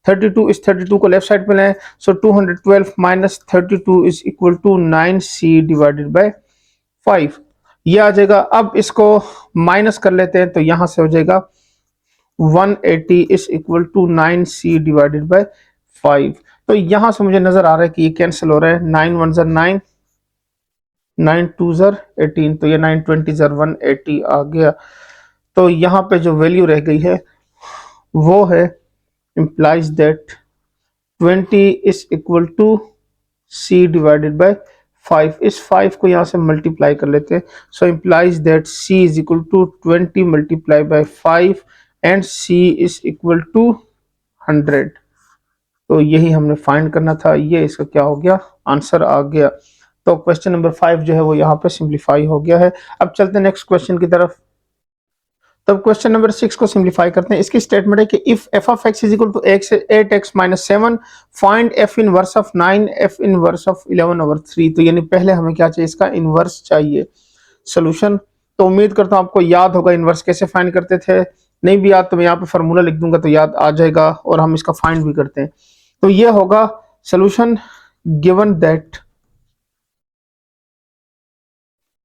32। इस 32 को लेफ्ट साइड पे लें। So 212 minus 32 is equal to 9c divided by 5। ये आ जाएगा। अब इसको माइनस कर लेते हैं तो यहां से हो जाएगा 180 is equal to 9c divided by 5। तो यहां से मुझे नजर आ रहा है कि ये कैंसिल हो रहा है। 9 1 जार 9, 9 2 जार 18, तो ये 9 20 जार 180 आ गया। तो यहाँ पे जो वैल्यू रह गई है वो है implies that 20 is equal to c divided by 5। इस 5 को यहाँ से मल्टीप्लाई कर लेते हैं। सो implies that c is equal to 20 multiply by 5 and c is equal to 100। तो यही हमने फाइंड करना था। ये इसका क्या हो गया, आंसर आ गया। तो क्वेश्चन नंबर 5 जो है वो यहाँ पे सिंप्लीफाई हो गया है। अब चलते हैं नेक्स्ट क्वेश्चन की तरफ। तब क्वेश्चन नंबर 6 को सिंप्लीफाई करते हैं। इसकी स्टेटमेंट है कि if f of x is equal to 8x minus 7 find f inverse of 9 f inverse of 11/3। तो यानी पहले हमें क्या चाहिए, इसका इनवर्स चाहिए। सोल्यूशन, तो उम्मीद करता हूं आपको याद होगा इनवर्स कैसे फाइंड करते थे। नहीं भी याद तो मैं यहाँ पे फार्मूला लिख दूंगा तो याद आ जाएगा और हम इसका फाइंड भी करते हैं। तो ये होगा solution given that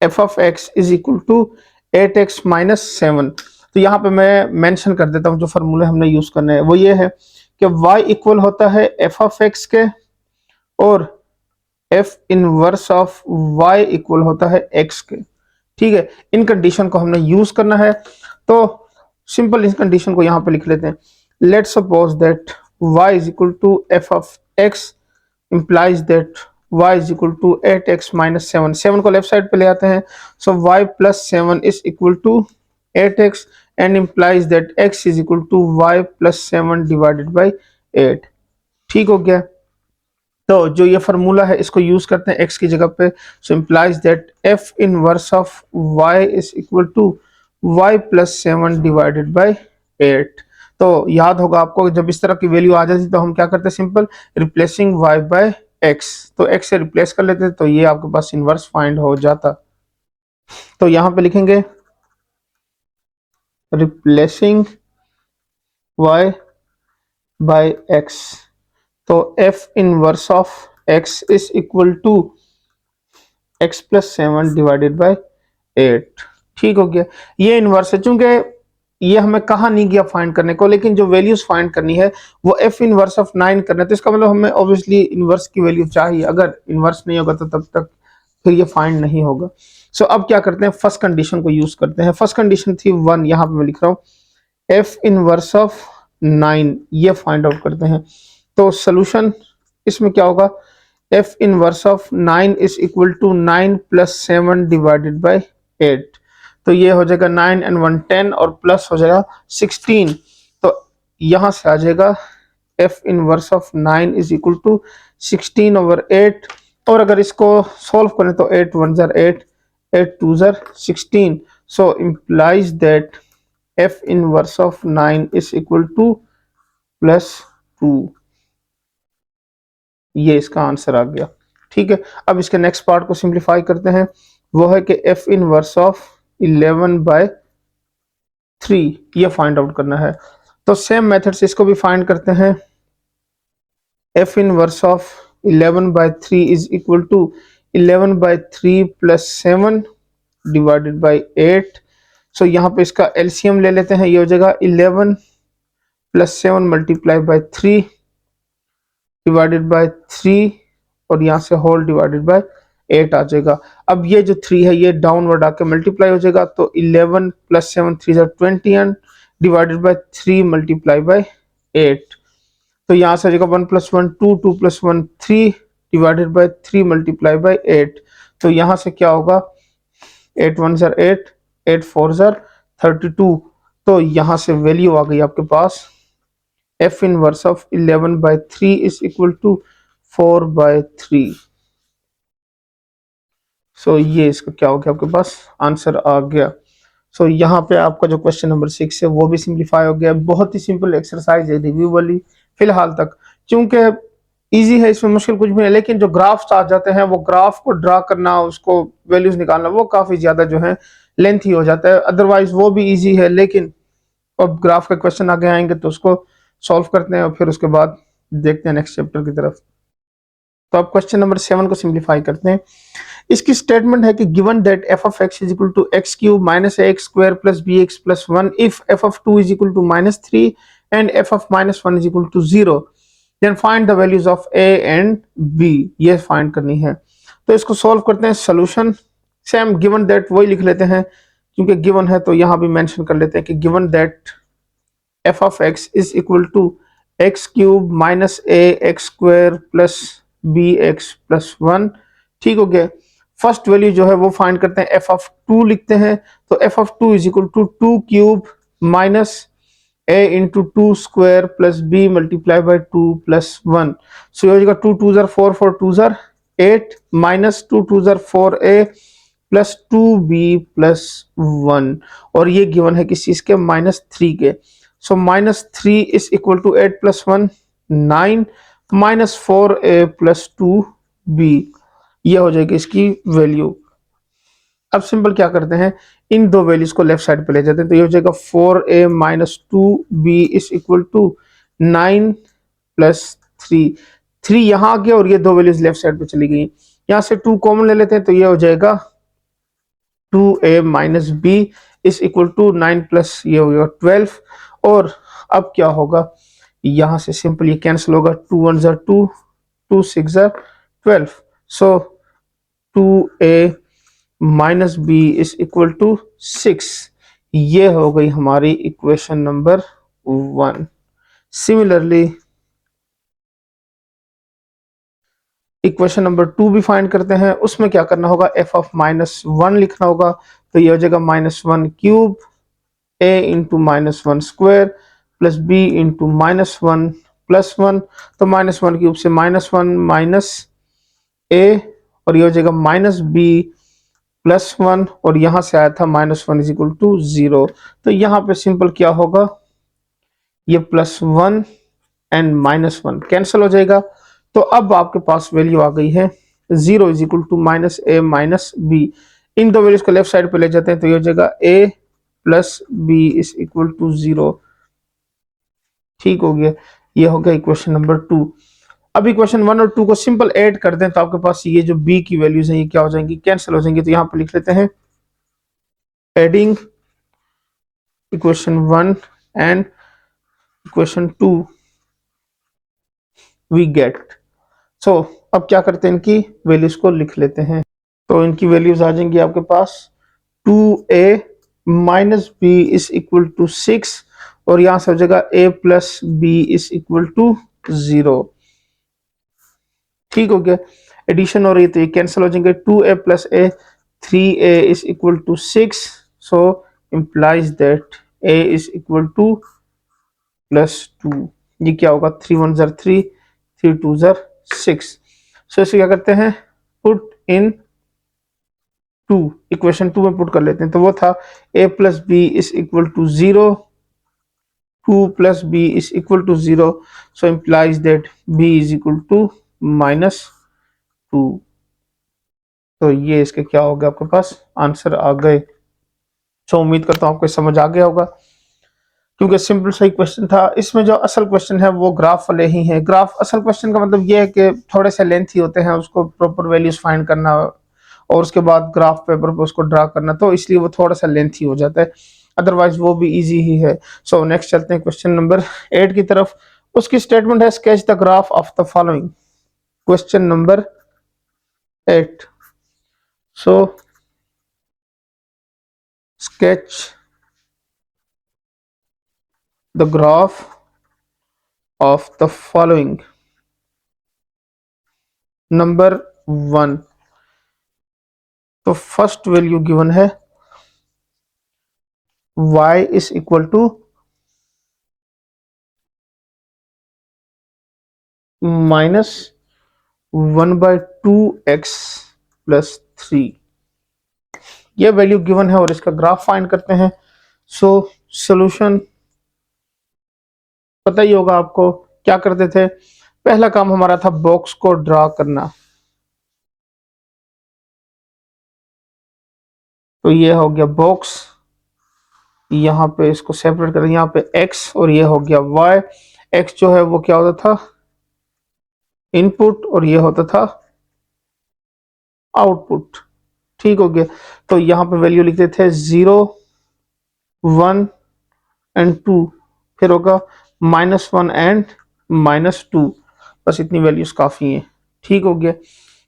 f of x is equal to 8x minus 7। तो यहाँ पे मैं मेंशन कर देता हूँ जो फार्मूले हमने यूज करने हैं वो ये है कि y इक्वल होता है एफ ऑफ एक्स के और F inverse of y equal होता है x के। ठीक है, इन कंडीशन को हमने यूज करना है। तो सिंपल इस कंडीशन को यहाँ पे लिख लेते हैं। Let's suppose that y is equal to f of x implies that y is equal to 8x minus 7, 7 को लेफ्ट साइड पे ले आते हैं, so y plus 7 is equal to 8x and implies that x is equal to y plus 7 divided by 8। ठीक हो गया। तो जो ये फार्मूला है इसको यूज करते हैं x की जगह पे, so implies that f inverse of y is equal to y plus 7 divided by 8। तो याद होगा आपको, जब इस तरह की वैल्यू आ जाती तो हम क्या करते, simple replacing y by x, तो x से रिप्लेस कर लेते तो ये आपके पास इनवर्स फाइंड हो जाता। तो यहाँ पे लिखेंगे रिप्लेसिंग y बाय x, तो f inverse of x is equal to x plus 7 divided by 8। ठीक हो गया। ये इनवर्स है, चूंकि ये हमें कहा नहीं गया फाइंड करने को, लेकिन जो वैल्यूज फाइंड करनी है वो f इनवर्स ऑफ 9 करना है, तो इसका मतलब हमें ऑब्वियसली इनवर्स की वैल्यू चाहिए। अगर इनवर्स नहीं होगा तो तब तक फिर ये फाइंड नहीं होगा। सो अब क्या करते हैं, फर्स्ट कंडीशन को यूज करते हैं। फर्स्ट कंडीशन थी 1, यहाँ पे मैं लिख रहा हूँ f इनवर्स ऑफ 9, ये फाइंड आउट करते हैं। तो सोल्यूशन इसमें क्या होगा, f inverse of 9 is equal to 9 plus 7 divided by 8। तो ये हो जाएगा 9 एंड 1 10 और प्लस हो जाएगा 16। तो यहां से आ जाएगा f inverse of 9 is equal to 16 over 8, और अगर इसको सॉल्व करें तो 8 1 जार 8, 8 2 जार 16, so implies that f inverse of 9 is equal to plus 2। ये इसका आंसर आ गया। ठीक है, अब इसके नेक्स्ट पार्ट को सिंप्लीफाई करते हैं, वो है कि f इनवर्स ऑफ 11 बाय 3, ये फाइंड आउट करना है। तो सेम मेथड से इसको भी फाइंड करते हैं। f inverse of 11 by 3 is equal to 11 by 3 plus 7 divided by 8। So यहाँ पे इसका एलसीएम ले लेते हैं, ये हो जाएगा 11 plus 7 multiply by 3 divided by 3, और यहाँ से होल डिवाइडेड बाय 8 आ जाएगा। अब ये जो 3 है ये डाउनवर्ड आके मल्टीप्लाई हो जाएगा, तो 11 plus 7 3 20 and divided by 3 multiply bye 8। तो यहाँ से आ जाएगा 1 plus 1 2, 2 plus 1 3 divided by 3 multiply bye 8। तो यहाँ से क्या होगा, 8 1 जार 8, 8 4 जार 32। तो यहाँ से वैल्यू आ गई आपके पास f inverse of 11 by 3 is equal to 4 by 3। So ये इसका क्या हो गया, आपके पास आंसर आ गया। सो यहाँ पे आपका जो क्वेश्चन नंबर 6 है वो भी सिंप्लीफाई हो गया। बहुत ही सिंपल एक्सरसाइज है रिव्यू वाली फिलहाल तक, क्योंकि इजी है, इसमें मुश्किल कुछ भी नहीं, लेकिन जो ग्राफ्स आ जाते हैं वो ग्राफ को ड्रा करना, उसको वैल्यूज निकालना, वो काफी ज्यादा जो है लेंथी हो जाता है। अदरवाइज वो भी इजी है, लेकिन अब ग्राफ का क्वेश्चन आगे आएंगे तो उसको सॉल्व करते हैं और फिर उसके बाद देखते हैं नेक्स्ट चैप्टर की तरफ। तो अब क्वेश्चन नंबर 7 को सिंप्लीफाई करते हैं। इसकी स्टेटमेंट है कि given that f of x is equal to x cube minus ax square plus bx plus 1 if f of 2 is equal to minus 3 and f of minus 1 is equal to 0, then find the values of a and b, ये find करनी है। तो इसको solve करते हैं। Solution same given that वही लिख लेते हैं, क्योंकि गिवन है तो यहाँ भी मेंशन कर लेते हैं कि given that f of x is equal to x cube minus a x square plus bx plus 1। ठीक हो गया। फर्स्ट वैल्यू जो है वो फाइंड करते हैं, f of 2 लिखते हैं, तो f of 2 is equal to 2 cube minus a into 2 square plus b multiply by 2 plus 1। So ये हो जाएगा 2 2 4 4 2 8 minus 2 2 4a plus 2b plus 1, और ये गिवन है किस चीज के, माइनस 3 के। So minus 3 is equal to 8 plus 1 9 minus 4a plus 2b, ये हो जाएगी इसकी वैल्यू। अब सिंपल क्या करते हैं, इन दो वैल्यूज को लेफ्ट साइड पे ले जाते हैं, तो ये हो जाएगा 4a minus 2b is equal to 9 plus 3। 3 यहाँ आ गया और ये दो वैल्यूज लेफ्ट साइड पे चली गई। यहाँ से 2 कॉमन ले लेते हैं, तो ये हो जाएगा 2a minus b is equal to 9 plus ये हो गया 12। और अब क्या होगा, यहां से सिंपल ये कैंसिल होगा, 2 1 जार 2, 2 6 जार 12। So 2a minus b is equal to 6, ये हो गई हमारी equation number 1। Similarly equation number 2 भी फाइंड करते हैं। उसमें क्या करना होगा, एफ ऑफ -1 लिखना होगा। तो ये हो जाएगा -1 cube a into -1 square plus b into -1 plus 1। तो -1 क्यूब से -1 माइनस a, और ये हो जाएगा -b प्लस 1, और यहां से आया था -1 इज इक्वल टू 0। तो यहाँ पे सिंपल क्या होगा, ये +1 एंड -1 कैंसिल हो जाएगा। तो अब आपके पास वैल्यू आ गई है 0 is equal to -a minus b। इन दो वैल्यूज को लेफ्ट साइड पे ले जाते हैं तो ये हो जाएगा a plus b is equal to 0। ठीक हो गया, ये हो गया इक्वेशन नंबर 2। अब इक्वेशन 1 और 2 को सिंपल ऐड कर दें तो आपके पास ये जो b की वैल्यूज हैं ये क्या हो जाएंगी, कैंसिल हो जाएंगी। तो यहाँ पे लिख लेते हैं adding equation 1 and equation 2 we get. So अब क्या करते हैं, इनकी वैल्यूज को लिख लेते हैं। तो इनकी वैल्यूज आ जाएंगी आपके पास 2a minus b is equal to 6, और यहां से हो जाएगा a plus b is equal to 0। ठीक हो गया, एडिशन हो रही है तो ये कैंसिल हो जाएंगे। 2a plus a, 3a is equal to 6, so implies that a is equal to +2। ये क्या होगा, 3 1 ज़र 3, 3 2 ज़र 6। सो इसे क्या करते हैं, पुट इन 2, इक्वेशन 2 में पुट कर लेते हैं। तो वो था a plus b is equal to 0, 2 plus b is equal to 0, so implies that b is equal to -2। तो ये इसके क्या हो गया, आपके पास आंसर आ गए। सो उम्मीद करता हूँ आपको समझ आ गया होगा, क्योंकि सिंपल सही क्वेश्चन था। इसमें जो असल क्वेश्चन है वो ग्राफ वाले ही हैं। ग्राफ असल क्वेश्चन का मतलब ये है कि थोड़े से लेंथी होते हैं, उसको प्रॉपर वैल्यूज फाइंड करना और उसके बाद ग्राफ पेपर पे उसको ड्रा करना, तो इसलिए वो थोड़ा सा लेंथी हो जाता है। अदरवाइज वो भी इजी ही है। सो नेक्स्ट चलते हैं क्वेश्चन नंबर 8 की तरफ। उसकी स्टेटमेंट है sketch the graph of the following. Question number 8। So sketch the graph of the following. Number 1, तो फर्स्ट वैल्यू गिवन है y is equal to -1/2x plus 3। ये वैल्यू गिवन है और इसका ग्राफ फाइंड करते हैं। सो सॉल्यूशन पता ही होगा आपको, क्या करते थे, पहला काम हमारा था बॉक्स को ड्रा करना। तो ये हो गया बॉक्स, यहाँ पे इसको सेपरेट करें, यहाँ पे x और ये हो गया y। x जो है वो क्या होता था, इनपुट, और ये होता था आउटपुट। ठीक हो गया, तो यहाँ पे वैल्यू लिखते थे 0 1 एंड 2, फिर होगा -1 एंड -2। बस इतनी वैल्यूज काफी हैं। ठीक हो गया,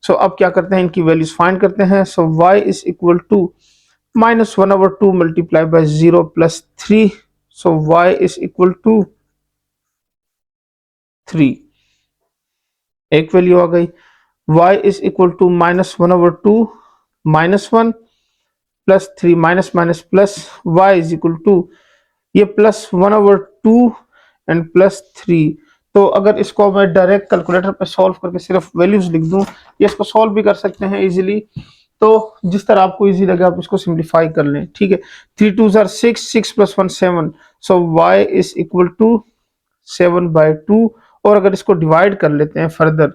सो अब क्या करते हैं, इनकी वैल्यूज फाइंड करते हैं। So y is equal to -1/2 multiply by 0 plus 3, so y is equal to 3। एक वैल्यू आ गई। y is equal to -1/2 -1 plus 3 minus minus plus, y is equal to ये +1/2 एंड +3। तो अगर इसको मैं डायरेक्ट कैलकुलेटर पे सॉल्व करके सिर्फ वैल्यूज लिख दूं, ये इसको सॉल्व भी कर सकते हैं इजीली। तो जिस तरह आपको इजी लगे आप इसको सिंप्लीफाई कर लें। ठीक है, 3 2 ज़र 6, 6 + 1 7, so y is equal to 7/2। और अगर इसको डिवाइड कर लेते हैं फर्दर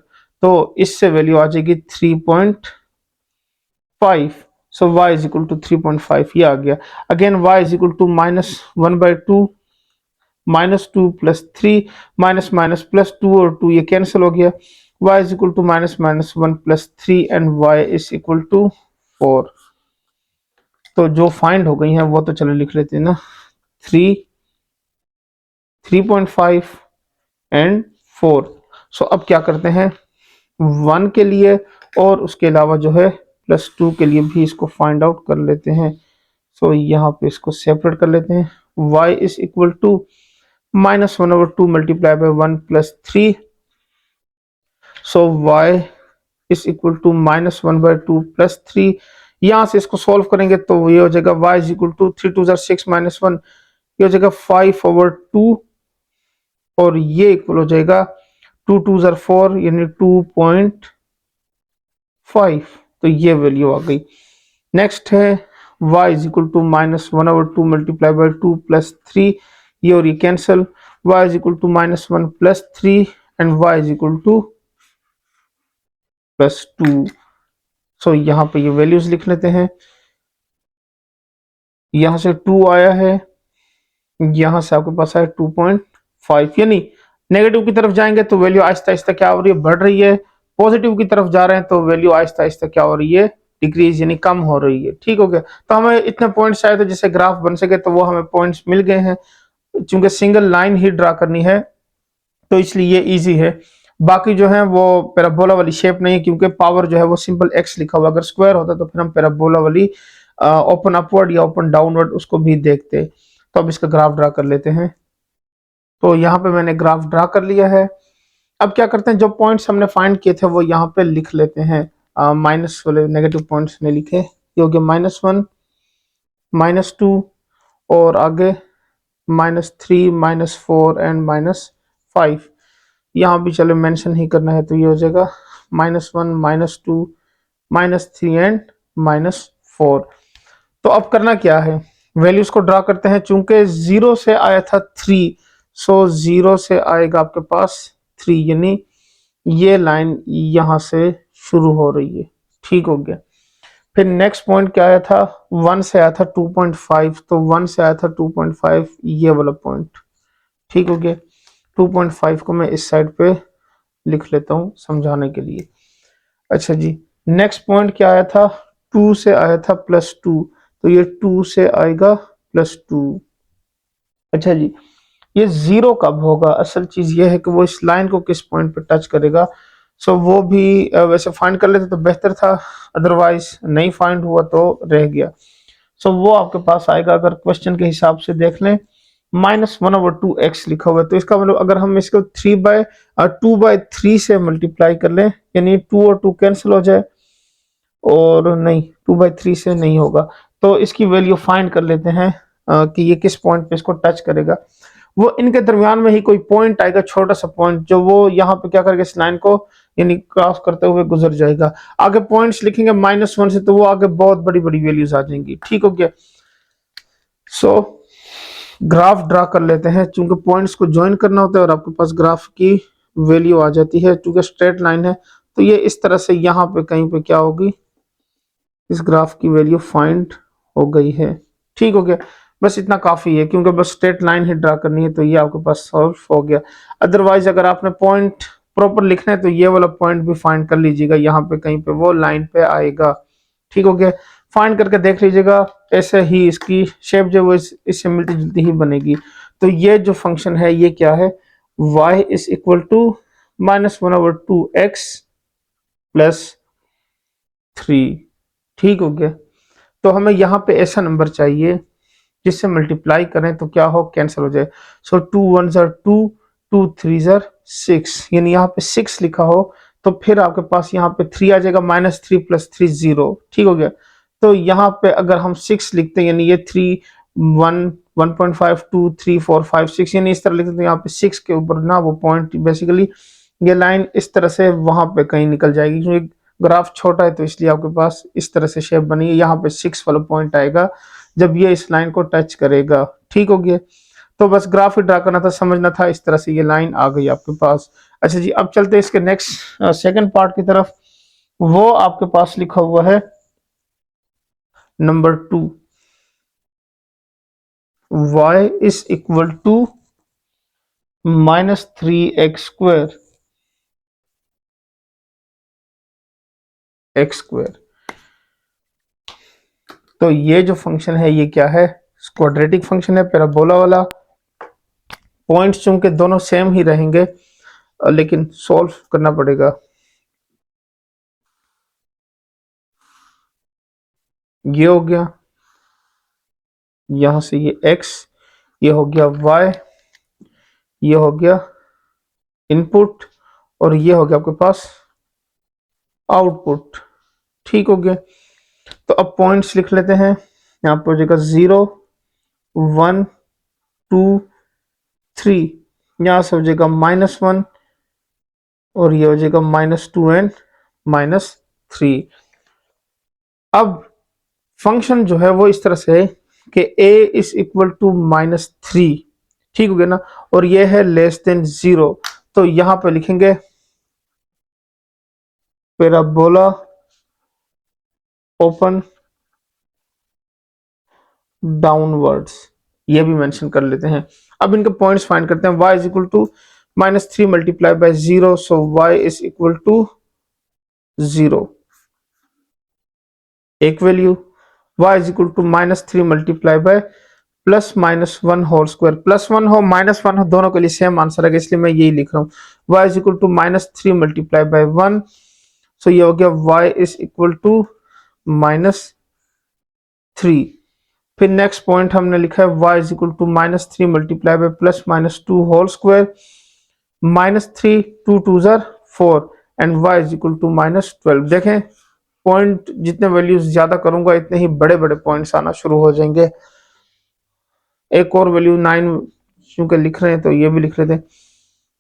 तो इससे वैल्यू आ जाएगी 3.5। So y is equal to 3.5, ये आ गया। Again y is equal to -1/2 -2 plus 3 minus minus plus 2 और 2 ये कैंसिल हो गया। y is equal to -1 plus 3 and y is equal to 4। तो जो फाइंड हो गई हैं वो तो चलो लिख लेते हैं ना, 3 3.5 एंड 4। सो अब क्या करते हैं, 1 के लिए और उसके अलावा जो है +2 के लिए भी इसको फाइंड आउट कर लेते हैं। सो यहाँ पे इसको सेपरेट कर लेते हैं। y is equal to -1/2 multiply by 1 plus 3, so y is equal to -1/2 plus 3। यहां से इसको सॉल्व करेंगे तो ये हो जाएगा y इज इक्वल टू 3 2 6 -1, ये हो जाएगा 5/2 और ये इक्वल हो जाएगा 2 2 4 यानी 2.5। तो ये वैल्यू आ गई। नेक्स्ट है y is equal to -1/2 multiply by 2 plus 3, ये और ये cancel, y is equal to -1 plus 3 and y is equal to +2। So यहाँ पे ये वैल्यूज लिख लेते हैं। यहां से 2 आया है, यहां से आपके पास आया 2.5, यानी नेगेटिव की तरफ जाएंगे तो वैल्यू आहिस्ता आहिस्ता क्या हो रही है, बढ़ रही है। पॉजिटिव की तरफ जा रहे हैं तो वैल्यू आहिस्ता आहिस्ता क्या हो रही है, डिक्रीज यानी कम हो रही है। ठीक हो गया। तो हमें इतने पॉइंट्स आए थे जिससे ग्राफ बन सके, तो वो हमें पॉइंट्स मिल गए हैं। चूंकि सिंगल लाइन ही ड्रा करनी है तो इसलिए ये इजी है। बाकी जो है वो पैराबोला वाली शेप नहीं है, क्योंकि पावर जो है वो सिंपल एक्स लिखा हुआ, अगर स्क्वायर होता तो फिर हम पैराबोला वाली ओपन अपवर्ड या ओपन डाउनवर्ड उसको भी देखते। तो अब इसका ग्राफ ड्रा कर लेते हैं। तो यहाँ पे मैंने ग्राफ ड्रा कर लिया है। अब क्या करते हैं, जो पॉइंट्स हमने फाइंड किए थे वो यहाँ पे लिख लेते हैं। माइनस वाले नेगेटिव पॉइंट्स ने लिखे, ये हो गया -1 -2 और आगे -3 -4 एंड -5। यहाँ भी चलो मेंशन ही करना है तो ये हो जाएगा -1 -2 -3 एंड -4। तो अब करना क्या है, वैल्यूज को ड्रा करते हैं। चूंकि 0 से आया था 3, सो 0 से आएगा आपके पास 3, यानी ये लाइन यहां से शुरू हो रही है। ठीक हो गया। फिर नेक्स्ट पॉइंट क्या आया था, 1 से आया था 2.5, तो 1 से आया था 2.5 ये वाला पॉइंट। ठीक हो गया। 2.5 को मैं इस साइड पे लिख लेता हूं समझाने के लिए। अच्छा जी, नेक्स्ट पॉइंट क्या आया था, 2 से आया था +2, तो ये 2 से आएगा +2। अच्छा जी, ये 0 कब होगा, असल चीज ये है कि वो इस लाइन को किस पॉइंट पे टच करेगा। सो वो भी वैसे फाइंड कर लेते तो बेहतर था, अदरवाइज नहीं फाइंड हुआ तो रह गया। सो वो आपके पास आएगा, अगर क्वेश्चन के हिसाब से देख लें, -1/2x लिखा हुआ है, तो इसका मतलब अगर हम इसको 2/3 से मल्टीप्लाई कर लें, यानी 2 और 2 कैंसिल हो जाए, और नहीं 2/3 से नहीं होगा, तो इसकी वैल्यू फाइंड कर लेते हैं कि ये किस पॉइंट पे इसको टच करेगा। वो इनके दरमियान में ही कोई पॉइंट आएगा, छोटा सा पॉइंट, जो वो यहाँ पे क्या करेगा, इस लाइन को यानी क्रॉस करते हुए गुजर जाएगा। आगे पॉइंट्स लिखेंगे -1 से, तो वो आगे बहुत बड़ी बड़ी वैल्यूज आ जाएंगी। ठीक हो गया। सो ग्राफ ड्रा कर लेते हैं, चूंकि पॉइंट्स को ज्वाइन करना होता है और आपके पास ग्राफ की वैल्यू आ जाती है। चूंकि स्ट्रेट लाइन है तो ये इस तरह से यहाँ पे कहीं पे क्या होगी, इस ग्राफ की वैल्यू फाइंड हो गई है। ठीक हो गया। बस इतना काफी है, क्योंकि बस स्ट्रेट लाइन ही ड्रा करनी है, तो ये आपके पास सॉल्व हो गया। अदरवाइज अगर आपने पॉइंट प्रॉपर लिखना है तो ये वाला पॉइंट भी फाइंड कर लीजिएगा, यहाँ पे कहीं पे वो लाइन पे आएगा। ठीक हो गया। फाइंड करके देख लीजिएगा, ऐसे ही इसकी शेप जो वो इससे मिलती जुलती ही बनेगी। तो ये जो फंक्शन है ये क्या है, y is equal to -1/2x plus 3। ठीक हो गया। तो हमें यहाँ पे ऐसा नंबर चाहिए जिससे मल्टीप्लाई करें तो क्या हो, कैंसिल हो जाए। सो 2 1 2, 2 3 6, यानी यहाँ पे 6 लिखा हो तो फिर आपके पास यहाँ पे 3 आ जाएगा, -3 + 3 0। ठीक हो गया। तो यहाँ पे अगर हम 6 लिखते हैं, यानी ये 3 1 1.5 2 3 4 5 6, यानी इस तरह लिखते हैं, तो यहाँ पे 6 के ऊपर ना वो पॉइंट बेसिकली ये लाइन इस तरह से वहां पे कहीं निकल जाएगी, क्योंकि ग्राफ छोटा है तो इसलिए आपके पास इस तरह से शेप बनी है। यहाँ पे 6 वाला पॉइंट आएगा जब ये इस लाइन को टच करेगा। ठीक हो गया। तो बस ग्राफ ही ड्रा करना था, समझना था, इस तरह से ये लाइन आ गई आपके पास। अच्छा जी, अब चलते हैं इसके नेक्स्ट सेकंड पार्ट की तरफ। वो आपके पास लिखा हुआ है number 2, y is equal to -3x² x²। तो ये जो फंक्शन है ये क्या है, क्वाड्रेटिक फंक्शन है, पैराबोला वाला। पॉइंट्स चूंकि दोनों सेम ही रहेंगे, लेकिन सॉल्व करना पड़ेगा। ये हो गया, यहां से ये x, ये हो गया y, ये हो गया इनपुट, और ये हो गया आपके पास आउटपुट। ठीक हो गया। तो अब पॉइंट्स लिख लेते हैं। यहाँ पर हो जाएगा 0 1 2 3, यहाँ से हो जाएगा -1 और ये हो जाएगा -2 एंड -3। अब फंक्शन जो है वो इस तरह से है कि a इज इक्वल टू -3। ठीक हो गया ना, और ये है लेस देन 0। तो यहां पे लिखेंगे पैराबोला ओपन डाउनवर्ड्स, ये भी मेंशन कर लेते हैं। अब इनके पॉइंट्स फाइंड करते हैं। y is equal to -3 multiply by 0, so y is equal to 0। एक value y is equal to -3 multiply by +-1 whole square, +1 हो -1 हो दोनों के लिए सेम आंसर है, इसलिए मैं यही लिख रहा हूँ। y is equal to -3 multiply by 1, so ये हो गया y इज इक्वल टू -3। फिर नेक्स्ट पॉइंट हमने लिखा है y is equal to -3 multiply by +-2 whole square, -3 2 2 जार 4 and y is equal to -12। देखें पॉइंट जितने वैल्यूज ज्यादा करूंगा इतने ही बड़े बड़े पॉइंट्स आना शुरू हो जाएंगे। एक और वैल्यू 9 क्योंकि लिख रहे हैं तो ये भी लिख लेते हैं।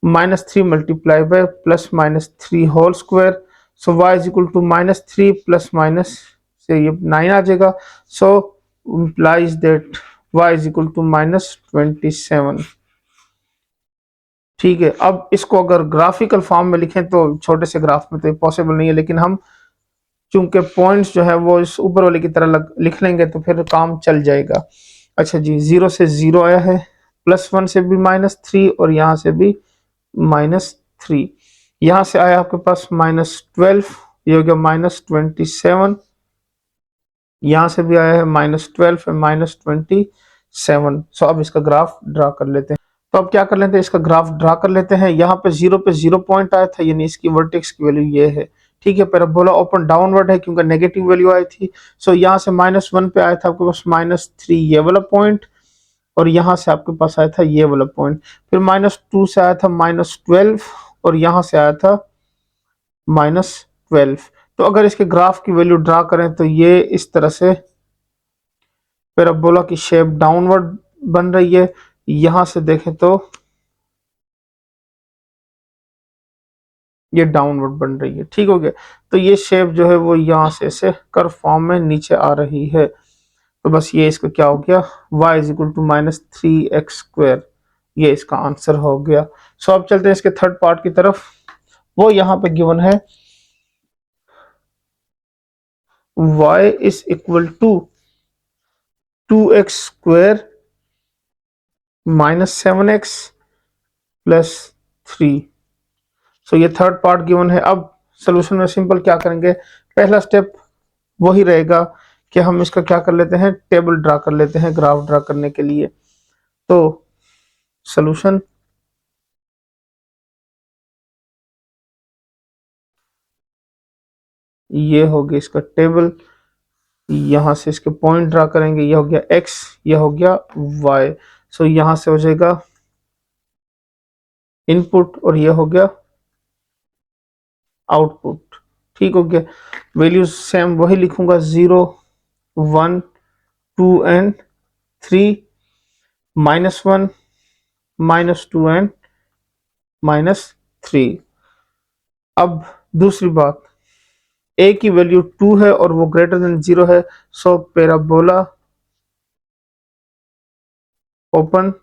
-3 multiply by +-3 whole square, so y is equal to -3 plus minus से ये 9 आ जाएगा, so implies that y is equal to -27। ठीक है। अब इसको अगर ग्राफिकल फॉर्म में लिखें तो छोटे से ग्राफ में तो पॉसिबल नहीं है, लेकिन हम चूंकि पॉइंट्स जो है वो इस ऊपर वाले की तरह लिख लेंगे तो फिर काम चल जाएगा। अच्छा जी, 0 से 0 आया है, +1 से भी -3 और यहाँ से भी -3, यहाँ से आया आपके पास -12, ये हो गया -27, यहाँ से भी आया है -12 और -27। सो अब इसका ग्राफ ड्रा कर लेते हैं। तो अब क्या कर लेते हैं, इसका ग्राफ ड्रा कर लेते हैं। यहाँ पे 0 पे 0 पॉइंट आया था, यानी इसकी वर्टेक्स की वैल्यू ये है। ठीक है, पैराबोला ओपन डाउनवर्ड है क्योंकि नेगेटिव वैल्यू आई थी। सो यहाँ से -1 पे आया था आपके पास -3 ये वाला पॉइंट, और यहाँ से आपके पास आया था ये वाला पॉइंट। फिर -2 से आया था -12 और यहाँ से आया था -12। तो अगर इसके ग्राफ की वैल्यू ड्रा करें तो ये इस तरह से पैराबोला की शेप डाउनवर्ड बन रही है। यहां से देखें तो ये डाउनवर्ड बन रही है। ठीक हो गया। तो ये शेप जो है वो यहाँ से ऐसे कर्व फॉर्म में नीचे आ रही है। तो बस ये इसका क्या हो गया, y is equal to -3x², ये इसका आंसर हो गया। सो अब चलते हैं इसके थर्ड पार्ट की तरफ। वो यहाँ पे गिवन है y is equal to 2x² -7x plus 3। So ये थर्ड पार्ट गिवन है। अब सोल्यूशन में सिंपल क्या करेंगे, पहला स्टेप वही रहेगा कि हम इसका क्या कर लेते हैं, टेबल ड्रा कर लेते हैं ग्राफ ड्रा करने के लिए। तो सोल्यूशन ये हो गया इसका टेबल, यहां से इसके पॉइंट ड्रा करेंगे, ये हो गया x, ये हो गया y। सो यहां से हो जाएगा इनपुट और ये हो गया आउटपुट। ठीक हो गया। वैल्यूज सेम वही लिखूंगा, 0 1 2 एंड 3, -1 -2 एंड -3। अब दूसरी बात, a की वैल्यू 2 है और वो ग्रेटर देन 0 है, सो पैराबोला ओपन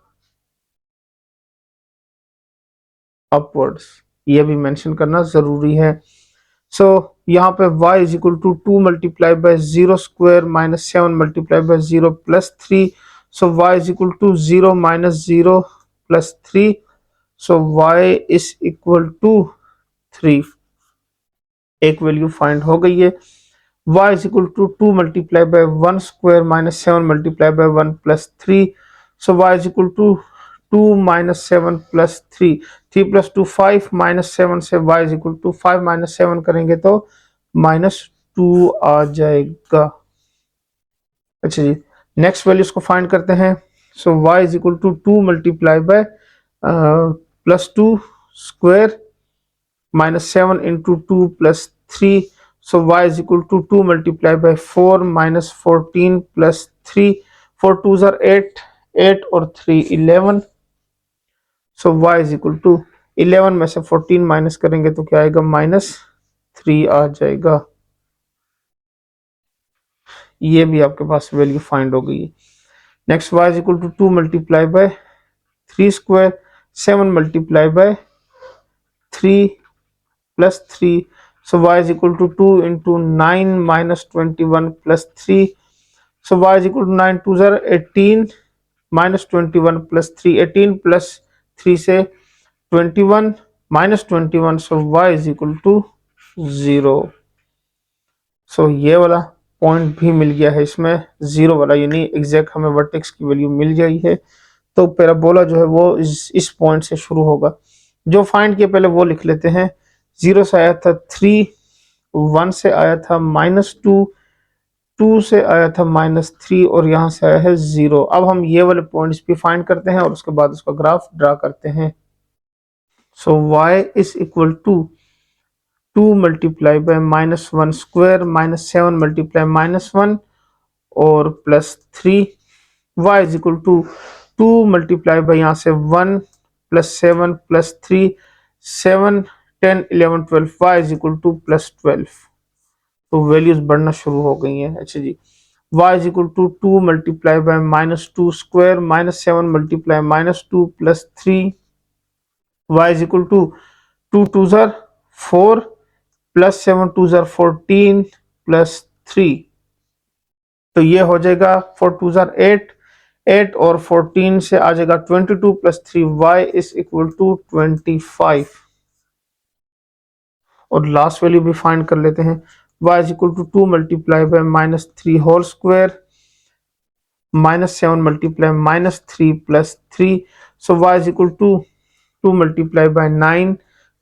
अपवर्ड्स, ये भी मेंशन करना जरूरी है। सो यहाँ पे y is equal to 2 multiply by 0² -7 multiply by 0 plus 3, so y is equal to 0 -0 plus 3, so y is equal to 3। एक वैल्यू फाइंड हो गई है। y is equal to 2 multiply by 1² -7 multiply by 1 plus 3, so y is equal to 2 -7 plus 3, 3 plus 2 5 -7 से y is equal to 5 -7 करेंगे तो -2 आ जाएगा। अच्छा जी, नेक्स्ट वैल्यूज को फाइंड करते हैं। So y is equal to 2 multiply by +2 square -7 into 2 plus 3, so y is equal to 2 multiply by 4 minus 14 plus 3, 4 2 जार 8, 8 और 3 11। So y is equal to 11 में से 14 माइनस करेंगे तो क्या आएगा, -3 आ जाएगा। ये भी आपके पास वैल्यू फाइंड हो गई। Next y is equal to 2 multiply by 3 square, 7 multiply by 3 plus 3। So y is equal to 2 into 9 minus 21 plus 3। So y is equal to 9 2 जार 18 माइनस 21 प्लस 3, 18 प्लस 3 से 21 minus 21। So y is equal to 0। So ये वाला point भी मिल गया है इसमें 0 वाला, यानी एग्जैक्ट हमें वर्टेक्स की वैल्यू मिल गई है। तो पैराबोला जो है वो इस पॉइंट से शुरू होगा। जो फाइंड किया पहले वो लिख लेते हैं। 0 से आया था 3, 1 से आया था -2, 2 से आया था -3 और यहाँ से आया है 0। अब हम ये वाले पॉइंट्स भी फाइंड करते हैं और उसके बाद उसका ग्राफ ड्रा करते हैं। So y is equal to 2 multiply by -1 square minus 7 multiply -1 और plus 3। y is equal to 2 multiply by यहाँ से 1 plus 7 plus 3, 7 10 11 12, y is equal to plus 12। तो वैल्यूज बढ़ना शुरू हो गई हैं। अच्छा जी, y is equal to 2 multiply by -2 square minus 7 multiply -2 plus 3, y is equal to 2 2 जार 4 प्लस 7 2 जार 14 प्लस 3। तो ये हो जाएगा 4 2 जार 8, 8 और 14 से आ जाएगा 22 plus 3, y is equal to 25। और लास्ट वैल्यू भी फाइंड कर लेते हैं। y is equal to 2 multiply by -3 whole square -7 multiply -3 plus 3। So y is equal to 2 multiply by 9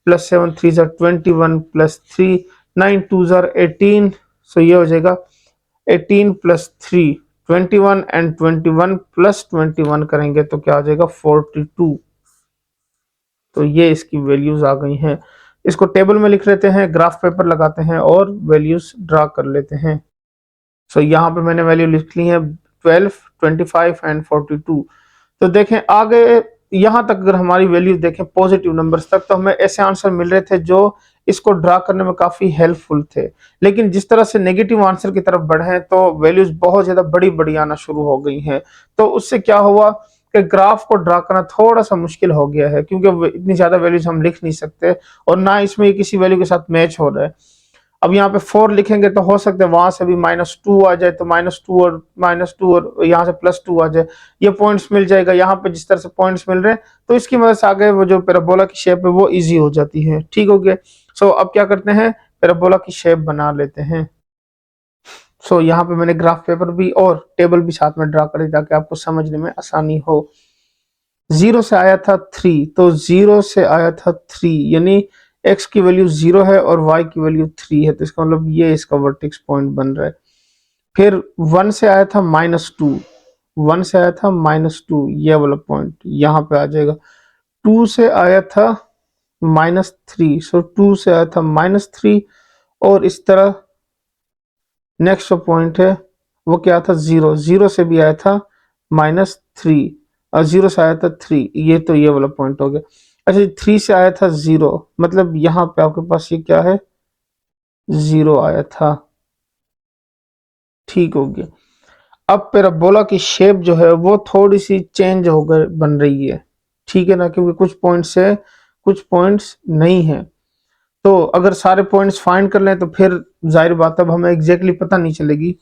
plus 7 3 जार 21 प्लस 3, 9 2 जार 18। सो ये हो जाएगा 18 प्लस 3, 21 एंड 21 प्लस 21 करेंगे तो क्या आ जाएगा 42। तो ये इसकी वैल्यूज आ गई हैं। इसको टेबल में लिख लेते हैं, ग्राफ पेपर लगाते हैं और वैल्यूज ड्रा कर लेते हैं। सो यहाँ पे मैंने वैल्यू लिख ली है 12, 25 एंड 42। तो देखें आगे यहाँ तक अगर हमारी वैल्यू देखें पॉजिटिव नंबर्स तक, तो हमें ऐसे आंसर मिल रहे थे जो इसको ड्रा करने में काफी हेल्पफुल थे। लेकिन जिस तरह से नेगेटिव आंसर की तरफ बढ़े तो वैल्यूज बहुत ज्यादा बड़ी बड़ी आना शुरू हो गई हैं। तो उससे क्या हुआ कि ग्राफ को ड्रा करना थोड़ा सा मुश्किल हो गया है, क्योंकि इतनी ज्यादा वैल्यूज हम लिख नहीं सकते और ना इसमें ये किसी वैल्यू के साथ मैच हो रहा है। अब यहाँ पे 4 लिखेंगे तो हो सकता है वहां से भी -2 आ जाए, तो -2 और यहाँ से +2 आ जाए। ये पॉइंट्स मिल जाएगा यहाँ पे, जिस तरह से पॉइंट्स मिल रहे हैं तो इसकी मदद से आगे वो जो पैराबोला की शेप है वो इजी हो जाती है। ठीक हो गया। सो अब क्या करते हैं, पैराबोला की शेप बना लेते हैं। सो यहाँ पे मैंने ग्राफ पेपर भी और टेबल भी साथ में ड्रा करी ताकि आपको समझने में आसानी हो। 0 से आया था 3, तो 0 से आया था 3 यानी x की वैल्यू 0 है और y की वैल्यू 3 है, तो इसका मतलब ये इसका वर्टेक्स पॉइंट बन रहा है। फिर 1 से आया था -2, 1 से आया था -2, ये वाला पॉइंट यहाँ पे आ जाएगा। 2 से आया था -3, सो 2 से आया था -3 और इस तरह नेक्स्ट जो पॉइंट है वो क्या था 0, 0 से भी आया था -3 और 0 से आया था 3, ये तो ये वाला पॉइंट हो गया। अच्छा 3 से आया था 0, मतलब यहाँ पे आपके पास ये क्या है 0 आया था। ठीक हो गया। अब पैराबोला की शेप जो है वो थोड़ी सी चेंज होकर बन रही है, ठीक है ना, क्योंकि कुछ पॉइंट्स है कुछ पॉइंट्स नहीं है। तो अगर सारे पॉइंट्स फाइंड कर लें तो फिर जाहिर बात है अब हमें एग्जैक्टली पता नहीं चलेगी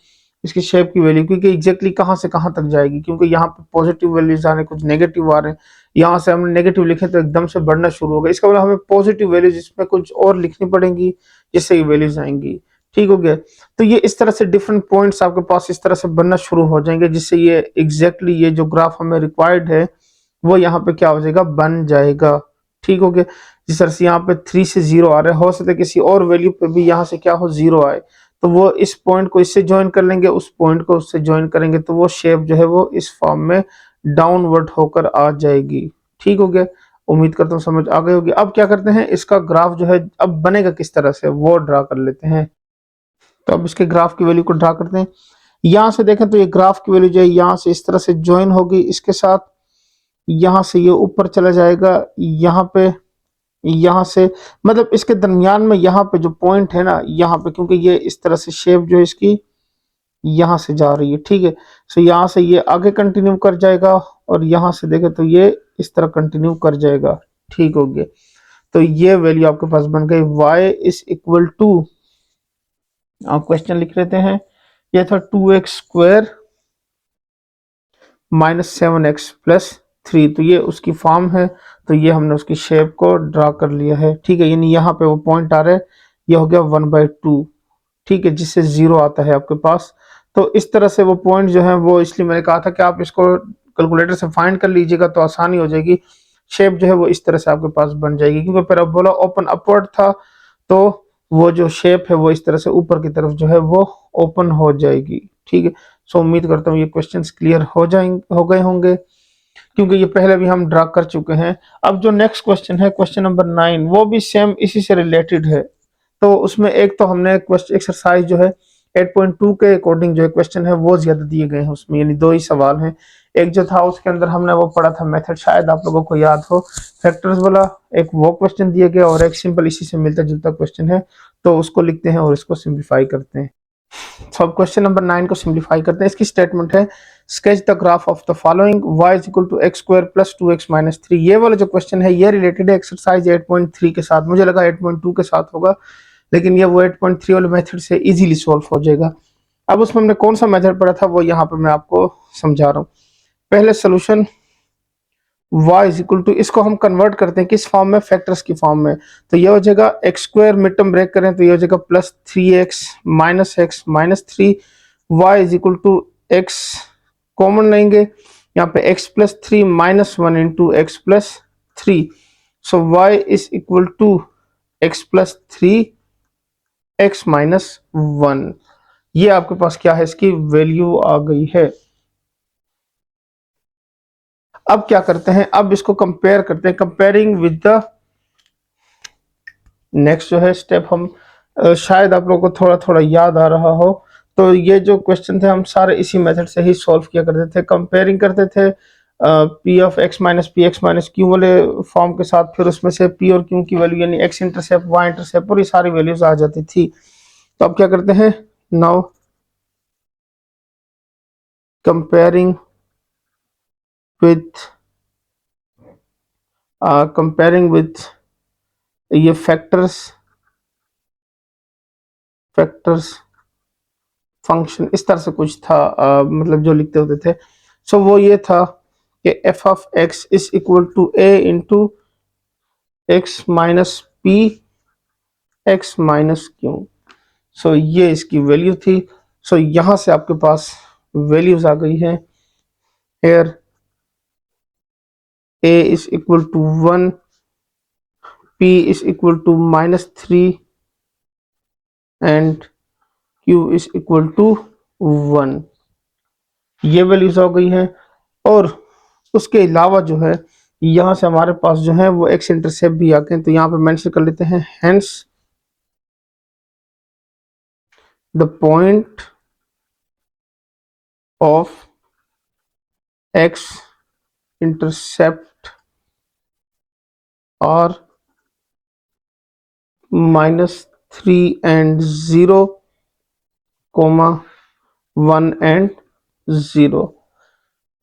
इसकी शेप की वैल्यू, क्योंकि एग्जैक्टली कहाँ से कहाँ तक जाएगी, क्योंकि यहाँ पे पॉजिटिव वैल्यूज आ रहे हैं, कुछ नेगेटिव आ रहे हैं। यहाँ से हमने नेगेटिव लिखे तो एकदम से बढ़ना शुरू होगा, इसका मतलब हमें पॉजिटिव वैल्यूज इसमें कुछ और लिखनी पड़ेंगी जिससे ये वैल्यूज आएंगी। ठीक हो गया। तो ये इस तरह से डिफरेंट पॉइंट्स आपके पास इस तरह से बनना शुरू हो जाएंगे, जिससे ये एग्जैक्टली ये जो ग्राफ हमें रिक्वायर्ड है वो यहाँ पे क्या हो जाएगा बन जाएगा। ठीक हो गया। जिस तरह से यहाँ पे 3 से 0 आ रहा है, हो सकता है किसी और वैल्यू पे भी यहाँ से क्या हो 0 आए, तो वो इस पॉइंट को इससे ज्वाइन कर लेंगे, उस पॉइंट को उससे ज्वाइन करेंगे, तो वो शेप जो है वो इस फॉर्म में डाउनवर्ड होकर आ जाएगी। ठीक हो गया। उम्मीद करता हूँ समझ आ गई होगी। अब क्या करते हैं, इसका ग्राफ जो है अब बनेगा किस तरह से वो ड्रा कर लेते हैं। तो अब इसके ग्राफ की वैल्यू को ड्रा करते हैं। यहाँ से देखें तो ये ग्राफ की वैल्यू जो है यहाँ से इस तरह से ज्वाइन होगी इसके साथ, यहाँ से ये ऊपर चला जाएगा, यहाँ पे, यहाँ से मतलब इसके दरमियान में यहाँ पे जो पॉइंट है ना, यहाँ पे, क्योंकि ये इस तरह से शेप जो है इसकी यहाँ से जा रही है, ठीक है। सो यहाँ से ये आगे कंटिन्यू कर जाएगा और यहाँ से देखें तो ये इस तरह कंटिन्यू कर जाएगा, ठीक हो गया। तो ये वैल्यू आपके पास बन गई y इज इक्वल टू, आप क्वेश्चन लिख लेते हैं, ये था 2x square minus 7x plus 3, तो ये उसकी फॉर्म है। तो ये हमने उसकी शेप को ड्रा कर लिया है, ठीक है। यानी यहाँ पे वो पॉइंट आ रहा है, ये हो गया 1/2, ठीक है, जिससे 0 आता है आपके पास। तो इस तरह से वो पॉइंट जो है वो, इसलिए मैंने कहा था कि आप इसको कैलकुलेटर से फाइंड कर लीजिएगा तो आसानी हो जाएगी। शेप जो है वो इस तरह से आपके पास बन जाएगी, क्योंकि पैराबोला ओपन अपवर्ड था, तो वो जो शेप है वो इस तरह से ऊपर की तरफ जो है वो ओपन हो जाएगी, ठीक है। सो उम्मीद करता हूँ ये क्वेश्चंस क्लियर हो गए होंगे, क्योंकि ये पहले भी हम ड्रा कर चुके हैं। अब जो नेक्स्ट क्वेश्चन है, क्वेश्चन नंबर 9, वो भी सेम इसी से रिलेटेड है। तो उसमें एक तो हमने एक्सरसाइज जो है 8.2 के अकॉर्डिंग जो है क्वेश्चन है वो ज्यादा दिए गए हैं उसमें, यानी 2 ही सवाल हैं। एक जो था उसके अंदर हमने वो पढ़ा था मेथड, शायद आप लोगों को याद हो, फैक्टर्स वाला, एक वो क्वेश्चन दिया गया और एक सिंपल इसी से मिलता जुलता क्वेश्चन है। तो उसको लिखते हैं और इसको सिंप्लीफाई करते हैं। तो अब क्वेश्चन नंबर 9 को सिंप्लीफाई करते हैं। इसकी स्टेटमेंट है, sketch the graph of the following y is equal to x square plus 2x minus 3। ये वाला जो क्वेश्चन है ये रिलेटेड है एक्सरसाइज 8.3 के साथ। मुझे लगा 8.2 के साथ होगा, लेकिन ये वो 8.3 वाले मेथड से इजीली सॉल्व हो जाएगा। अब उसमें हमने कौन सा मेथड पढ़ा था वो यहाँ पे मैं आपको समझा रहा हूँ। पहले solution y is equal to, इसको हम कन्वर्ट करते हैं किस फॉर्म में, फैक्टर्स की फॉर्म में। तो ये हो जाएगा x square, mid term break करें तो ये हो जाएगा plus 3x minus 3, y is equal to x common लेंगे, यहाँ पे x plus 3 minus 1 into x plus 3। So y is equal to x plus 3 x minus 1। ये आपके पास क्या है, इसकी वैल्यू आ गई है। अब क्या करते हैं, अब इसको कंपेयर करते हैं, कंपेयरिंग विद द नेक्स्ट जो है स्टेप, हम शायद आप लोगों को थोड़ा थोड़ा याद आ रहा हो। तो ये जो क्वेश्चन थे हम सारे इसी मेथड से ही सॉल्व किया करते थे, कंपेयरिंग करते थे P of x minus p x minus Q वाले फॉर्म के साथ, फिर उसमें से पी और क्यू की वैल्यू यानी एक्स इंटरसेप्ट वाई इंटरसेप्ट पूरी सारी वैल्यूज आ जाती थी। तो अब क्या करते हैं, नाउ कंपेयरिंग विथ ये फैक्टर्स फंक्शन इस तरह से कुछ था, मतलब जो लिखते होते थे। सो वो ये था कि f of x is equal to a into x minus p x minus q. So ये इसकी वैल्यू थी। सो यहां से आपके पास वैल्यूज आ गई है। Here a is equal to 1, p is equal to -3 and Q is equal to 1। ये वैल्यूज हो गई हैं। और उसके अलावा जो है यहां से हमारे पास जो है वो एक्स इंटरसेप्ट भी आ गए, तो यहाँ पे मेंशन कर लेते हैं, hence the point of x intercept और -3 एंड 0, 1 एंड 0।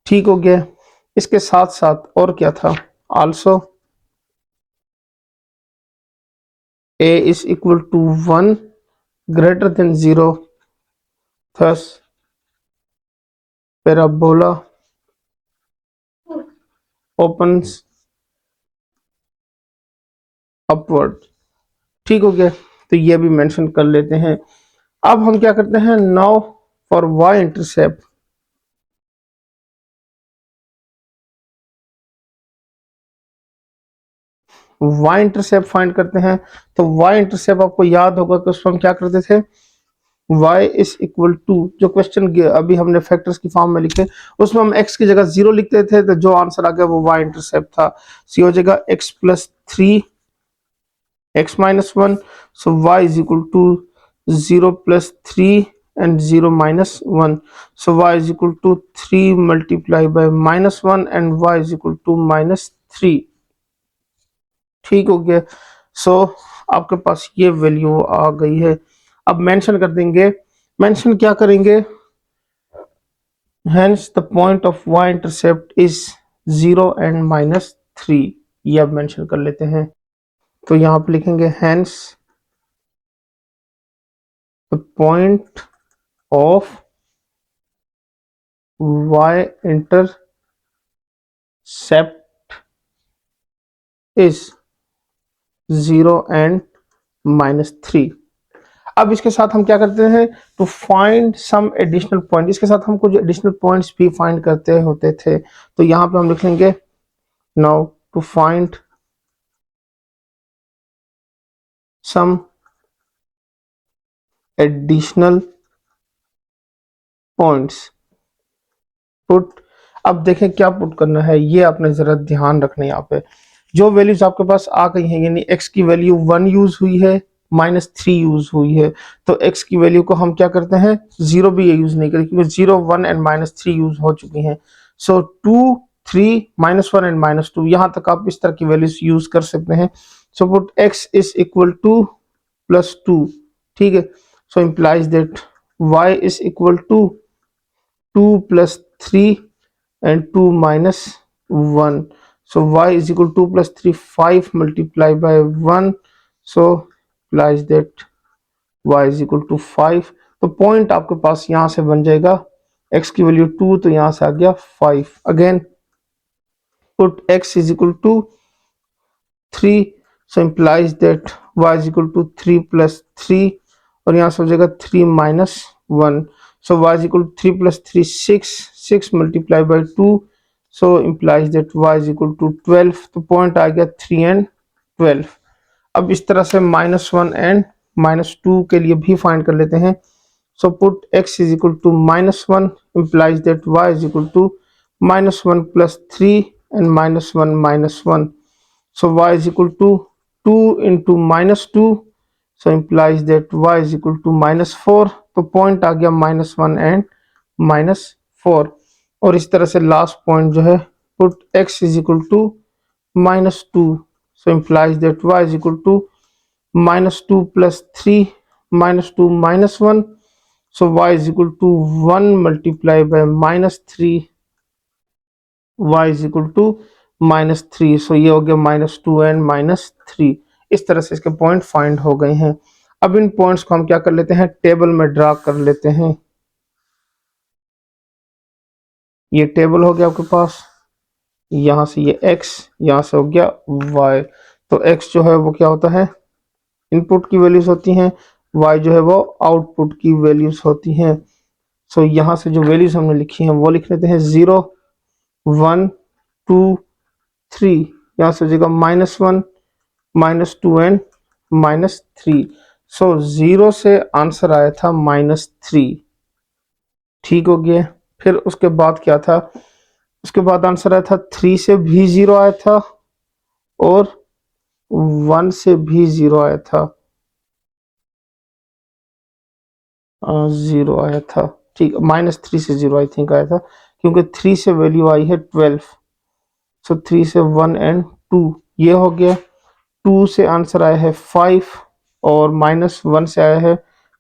ठीक हो गया। इसके साथ साथ और क्या था, also a is equal to 1 greater than 0, thus parabola opens upward। ठीक हो गया, तो ये भी मेंशन कर लेते हैं। अब हम क्या करते हैं, now for y intercept, y intercept find करते हैं। तो y इंटरसेप्ट आपको याद होगा कि उसमें हम क्या करते थे, y इज इक्वल टू, जो क्वेश्चन अभी हमने फैक्टर्स की फॉर्म में लिखे उसमें हम x की जगह 0 लिखते थे, तो जो आंसर आ गया वो y इंटरसेप्ट था। सी हो जाएगा x plus 3 x minus 1। So y is equal to 0 plus 3 and 0 minus 1. So y is equal to 3 multiplied by minus 1 and y is equal to minus 3. ठीक हो गया। सो आपके पास ये वैल्यू आ गई है। अब मेंशन कर देंगे, मेंशन क्या करेंगे, hence the point of y intercept is 0 and minus 3, ये अब मेंशन कर लेते हैं। तो यहाँ पे लिखेंगे hence the point of y intercept is 0 and minus 3। अब इसके साथ हम क्या करते हैं, to find some additional point, इसके साथ हम कुछ एडिशनल पॉइंट्स भी फाइंड करते होते थे। तो यहाँ पे हम लिख लेंगे now to find some additional points put. अब देखें क्या पुट करना है, ये आपने जरा ध्यान रखना है। यहाँ पे जो वैल्यूज आपके पास आ गई हैं, यानी x की वैल्यू 1 यूज हुई है, -3 यूज हुई है, तो x की वैल्यू को हम क्या करते हैं, 0 भी ये यूज नहीं करें, क्योंकि 0, 1 एंड -3 यूज हो चुकी हैं। सो 2, 3, -1 एंड -2, यहाँ तक आप इस तरह की वैल्यूज यूज कर सकते हैं। So put x is equal to +2, ठीक है। So implies that y is equal to 2 + 3 and 2 minus 1. So y is equal to 2 plus 3, 5 multiplied by 1. So implies that y is equal to 5. तो point आपके पास यहां से बन जाएगा, x की value 2 तो यहां से आ गया 5। Again put x is equal to 3, so implies that y is equal to 3 plus 3, और यहां से हो जाएगा 3 minus 1. So y is equal to 3 plus 3, 6, 6 multiplied by 2, so implies that y is equal to 12। तो पॉइंट आ गया 3 and 12। अब इस तरह से -1 and -2 के लिए भी फाइंड कर लेते हैं। So put x is equal to -1 implies that y is equal to -1 plus 3 and -1 minus 1. So y is equal to 2 into -2, so implies that y is equal to -4। तो पॉइंट आ गया -1 and -4। और इस तरह से last point जो है, put x is equal to -2, so implies that y is equal to -2 plus 3, -2 minus 1, so y is equal to 1 multiplied by -3, y is equal to -3। So ये हो गया -2 एंड -3। इस तरह से इसके पॉइंट फाइंड हो गए हैं। अब इन पॉइंट्स को हम क्या कर लेते हैं, टेबल में ड्रा कर लेते हैं। ये टेबल हो गया आपके पास, यहां से ये x, यहां से हो गया y। तो x जो है वो क्या होता है, इनपुट की वैल्यूज होती हैं, y जो है वो आउटपुट की वैल्यूज होती हैं। सो यहां से जो वैल्यूज हमने लिखी हैं वो लिख लेते हैं, 0, 1, 2, 3, यहां से हो जाएगा -1, -2 एंड -3। सो 0 से आंसर आया था -3, ठीक हो गया। फिर उसके बाद क्या था, उसके बाद आंसर आया था 3 से भी 0 आया था, और 1 से भी 0 आया था, 0 आया था, ठीक, -3 से 0 आई थिंक आया था, क्योंकि 3 से वैल्यू आई है 12। सो 3 से 1 एंड 2 ये हो गया। 2 से आंसर आया है 5, और -1 से आया है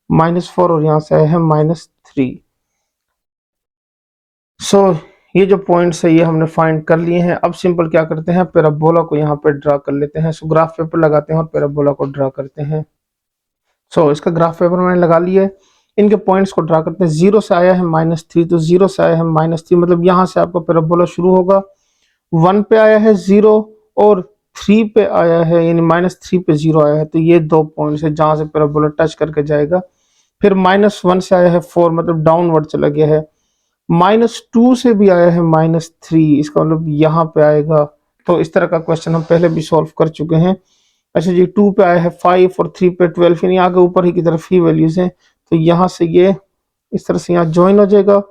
-4, और यहाँ से आया है -3। सो ये जो पॉइंट्स है ये हमने फाइंड कर लिए हैं। अब सिंपल क्या करते हैं, पैराबोला को यहाँ पे ड्रा कर लेते हैं। सो ग्राफ पेपर लगाते हैं और पैराबोला को ड्रा करते हैं। सो इसका ग्राफ पेपर मैंने लगा लिया है। इनके पॉइंट्स को ड्रा करते हैं। 0 से आया है -3, तो 0 से आया है -3, मतलब यहाँ से आपका पैराबोला शुरू होगा। 1 पे आया है 0, और 3 पे आया है, यानी -3 पे 0 आया है, तो ये 2 पॉइंट्स है जहां से पैराबोला टच करके जाएगा। फिर -1 से आया है 4, मतलब डाउनवर्ड चला गया है। -2 से भी आया है -3, इसका मतलब यहाँ पे आएगा। तो इस तरह का क्वेश्चन हम पहले भी सॉल्व कर चुके हैं। अच्छा जी, 2 पे आया है 5 और 3 पे 12, यानी आगे ऊपर ही की तरफ ही वैल्यूज हैं। तो यहाँ से ये इस तरह से यहाँ ज्वाइन हो जाएगा,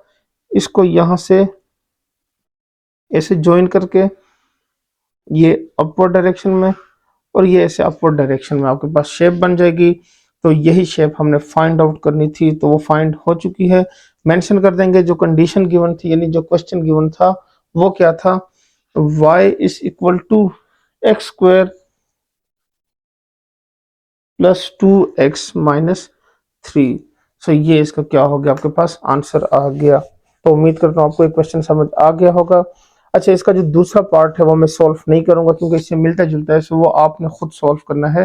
इसको यहाँ से ऐसे ज्वाइन करके ये अपवर्ड डायरेक्शन में, और ये ऐसे अपवर्ड डायरेक्शन में आपके पास शेप बन जाएगी। तो यही शेप हमने फाइंड आउट करनी थी, तो वो फाइंड हो चुकी है। मेंशन कर देंगे जो कंडीशन गिवन थी, यानी जो क्वेश्चन गिवन था वो क्या था, y is equal to x square plus 2x minus 3। So ये इसका क्या हो गया, आपके पास आंसर आ गया। तो उम्मीद करता हूँ आपको एक क्वेश्चन समझ आ गया होगा। अच्छा, इसका जो दूसरा पार्ट है वो मैं सॉल्व नहीं करूंगा क्योंकि इससे मिलता जुलता है, सो वो आपने खुद सॉल्व करना है।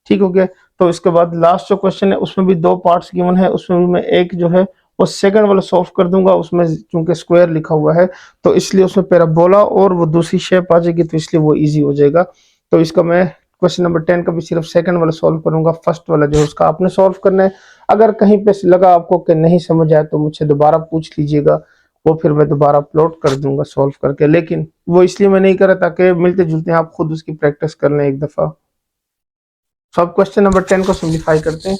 ठीक हो गया। तो इसके बाद लास्ट जो क्वेश्चन है उसमें भी दो पार्ट्स गिवन है, उसमें भी मैं एक जो है वो सेकंड वाला सॉल्व कर दूंगा। उसमें चूंकि स्क्वायर लिखा हुआ है तो इसलिए उसमें पैराबोला और वो दूसरी शेप आ जाएगी, तो इसलिए वो इजी हो जाएगा। तो इसका मैं क्वेश्चन नंबर 10 का भी सिर्फ सेकंड वाला सॉल्व करूंगा, फर्स्ट वाला जो है उसका आपने सॉल्व करना है। अगर कहीं पे लगा आपको कि नहीं समझ आया तो मुझसे दोबारा पूछ लीजिएगा, वो फिर मैं दोबारा अपलोड कर दूंगा सॉल्व करके। लेकिन वो इसलिए मैं नहीं कर रहा ताकि मिलते जुलते हैं, आप खुद उसकी प्रैक्टिस कर लें एक दफा। तो अब क्वेश्चन नंबर 10 को सिंप्लीफाई करते हैं।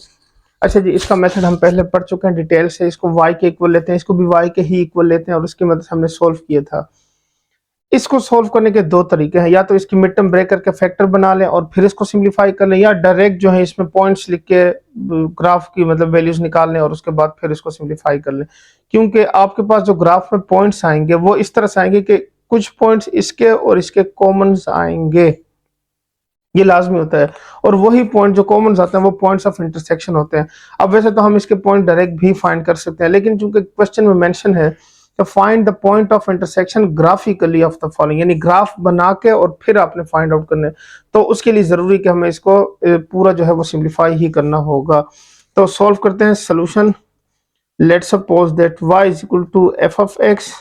अच्छा जी, इसका मेथड हम पहले पढ़ चुके हैं डिटेल से। इसको y के इक्वल लेते हैं, इसको भी y के ही इक्वल लेते हैं और उसकी मदद से हमने सोल्व किया था। इसको सोल्व करने के दो तरीके हैं, या तो इसकी मिड टर्म ब्रेक करके फैक्टर बना लें और फिर इसको सिंप्लीफाई कर लें, या डायरेक्ट जो है इसमें पॉइंट्स लिख के ग्राफ की मतलब वैल्यूज निकाल लें और उसके बाद फिर इसको सिंप्लीफाई कर लें। क्योंकि आपके पास जो ग्राफ में पॉइंट्स आएंगे वो इस तरह से आएंगे कि कुछ पॉइंट्स इसके और इसके कॉमन आएंगे, ये लाजमी होता है। और वही पॉइंट जो कॉमन आते हैं वो पॉइंट्स ऑफ इंटरसेक्शन होते हैं। अब वैसे तो हम इसके पॉइंट डायरेक्ट भी फाइंड कर सकते हैं, लेकिन चूंकि क्वेश्चन में मेंशन है तो find the point of intersection graphically of the following, यानी ग्राफ बना के और फिर आपने फाइंड आउट करना है। तो उसके लिए जरूरी कि हमें इसको पूरा जो है वो सिंप्लीफाई ही करना होगा। तो सॉल्व करते हैं solution. Let's suppose that y is equal to f of x,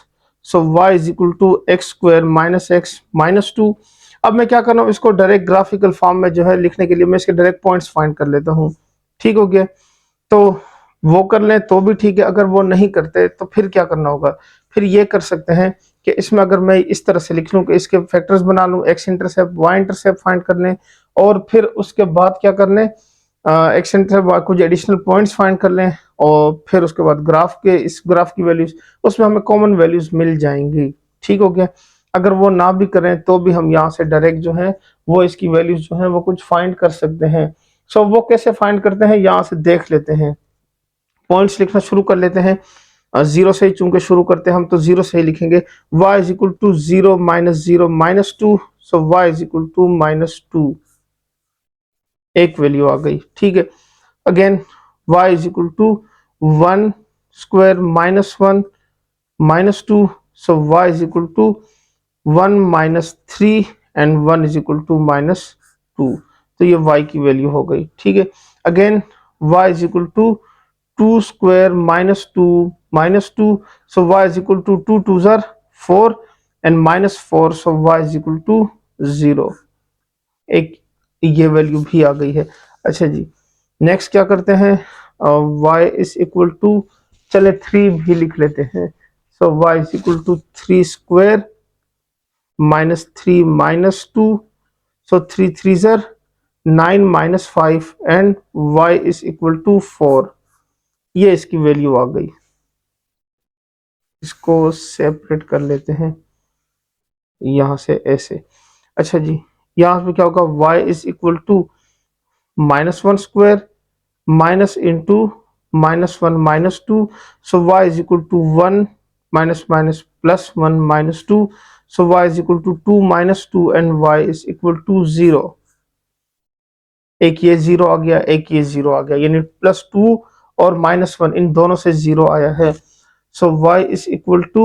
so y is equal to x square minus x minus 2। अब मैं क्या कर रहा हूँ, इसको डायरेक्ट ग्राफिकल फॉर्म में जो है लिखने के लिए मैं इसके डायरेक्ट पॉइंट्स फाइंड कर लेता हूँ। ठीक हो गया। तो वो कर लें तो भी ठीक है, अगर वो नहीं करते तो फिर क्या करना होगा, फिर ये कर सकते हैं कि इसमें अगर मैं इस तरह से लिख लूँ कि इसके फैक्टर्स बना लूँ, x intercept y intercept find कर लें और फिर उसके बाद क्या कर लें, एक्स इंटरसेप्ट कुछ एडिशनल पॉइंट्स फाइंड कर लें और फिर उसके बाद ग्राफ के इस ग्राफ की वैल्यूज उसमें हमें कॉमन वैल्यूज मिल जाएंगी। ठीक हो गया। अगर वो ना भी करें तो भी हम यहाँ से डायरेक्ट जो है वो इसकी वैल्यूज जो है वो कुछ फाइंड कर सकते हैं। सो वो कैसे फाइंड करते हैं यहाँ से देख लेते हैं। पॉइंट्स लिखना शुरू कर लेते हैं, जीरो से ही चूंकि शुरू करते हैं हम तो जीरो से ही लिखेंगे। y is equal to zero minus 2, so y is equal to -2, एक वैल्यू आ गई। ठीक है। Again y is equal to 1 square -1 -2, so y is equal to 1 -3 and 1 is equal to -2। तो ये y की वैल्यू हो गई। ठीक है। Again y is equal to 2 square -2, so y is equal to 2 2s are 4 and -4, so y is equal to 0। एक ये value भी आ गई है। अच्छा जी, नेक्स्ट क्या करते हैं, y is equal to, चले 3 भी लिख लेते हैं। so y is equal to 3 square -3 -2, so 3 3s are 9 -5 and y is equal to 4। ये इसकी वैल्यू आ गई। इसको सेपरेट कर लेते हैं यहां से ऐसे। अच्छा जी, यहाँ पे क्या होगा, y is equal to -1 square minus into -1 -2, so y is equal to 1 minus minus +1 -2, so y is equal to 2 -2 and y is equal to 0। एक ये 0 आ गया, एक ये 0 आ गया, यानी +2 और -1 इन दोनों से 0 आया है। So y is equal to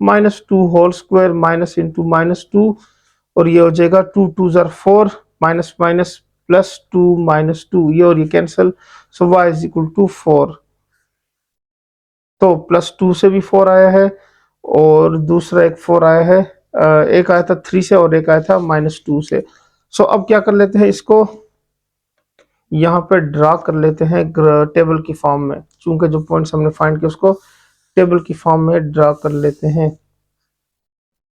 -2 whole square minus into -2 और ये हो जाएगा 2 2s are 4 माइनस माइनस +2 -2, ये और ये cancel, so y is equal to 4। तो +2 से भी 4 आया है और दूसरा एक 4 आया है, एक आया था 3 से और एक आया था -2 से। सो अब क्या कर लेते हैं, इसको यहाँ पे ड्रा कर लेते हैं टेबल की फॉर्म में। चूंकि जो पॉइंट्स हमने फाइंड किए उसको टेबल की फॉर्म में ड्रा कर लेते हैं।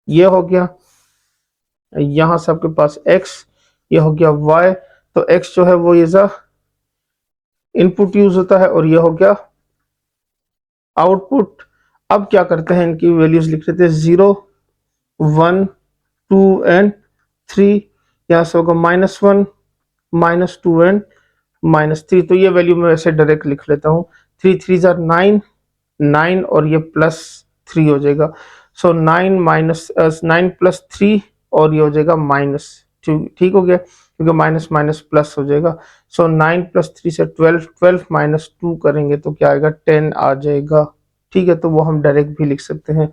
ये हो गया, यहाँ से आपके पास x, ये हो गया y। तो x जो है वो ये इनपुट यूज होता है और ये हो गया आउटपुट। अब क्या करते हैं, इनकी वैल्यूज लिख लेते हैं 0 1 2 एंड 3। यहाँ से होगा -1 -2 एंड -3, तो ये वैल्यू मैं वैसे डायरेक्ट लिख लेता हूँ। 3 3 ज़ार 9, 9 और ये +3 हो जाएगा। सो 9 प्लस 3 और ये हो जाएगा -2, ठीक हो गया, क्योंकि माइनस माइनस प्लस हो जाएगा। सो 9 प्लस 3 से 12, 12 माइनस 2 करेंगे तो क्या आएगा, 10 आ जाएगा। ठीक है, तो वो हम डायरेक्ट भी लिख सकते हैं।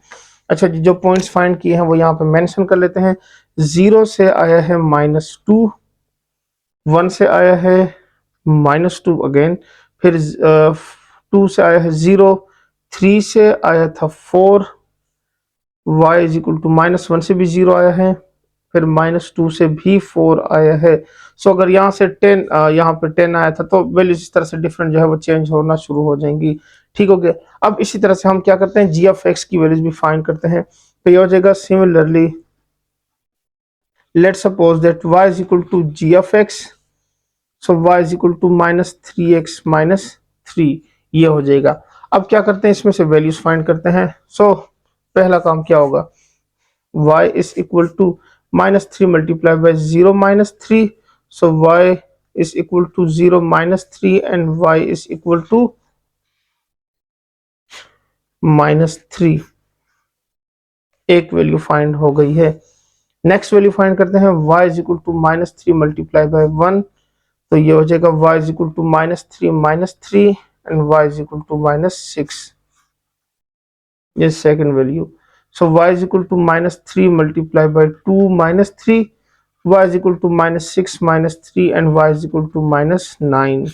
अच्छा जी, जो पॉइंट्स फाइंड किए हैं वो यहाँ पे मेंशन कर लेते हैं। 0 से आया है -2, 1 से आया है -2 अगेन, फिर 2 से आया है 0, 3 से आया था 4, y इज इक्वल टू -1 से भी 0 आया है, फिर -2 से भी 4 आया है। सो अगर यहाँ से 10 यहाँ पे 10 आया था तो वैल्यूज इस तरह से डिफरेंट जो है वो चेंज होना शुरू हो जाएंगी। ठीक हो गया। अब इसी तरह से हम क्या करते हैं, जी ऑफ एक्स की वैल्यूज भी फाइंड करते हैं। तो ये हो जाएगा similarly let suppose that y is equal to g of x, so y is equal to -3x -3, ये हो जाएगा। अब क्या करते हैं, इसमें से वैल्यूज फाइंड करते हैं। सो पहला काम क्या होगा, y is equal to -3 multiplied by 0 -3, so y is equal to 0 -3 and y is equal to -3। एक वैल्यू फाइंड हो गई है। नेक्स्ट वैल्यू फाइंड करते हैं, y is equal to -3 multiplied by 1, तो ये हो जाएगा y is equal to -3 and y is equal to -6, ये second value. So y is equal to -3 multiplied by 2 -3, y is equal to -6 -3 and y is equal to -9।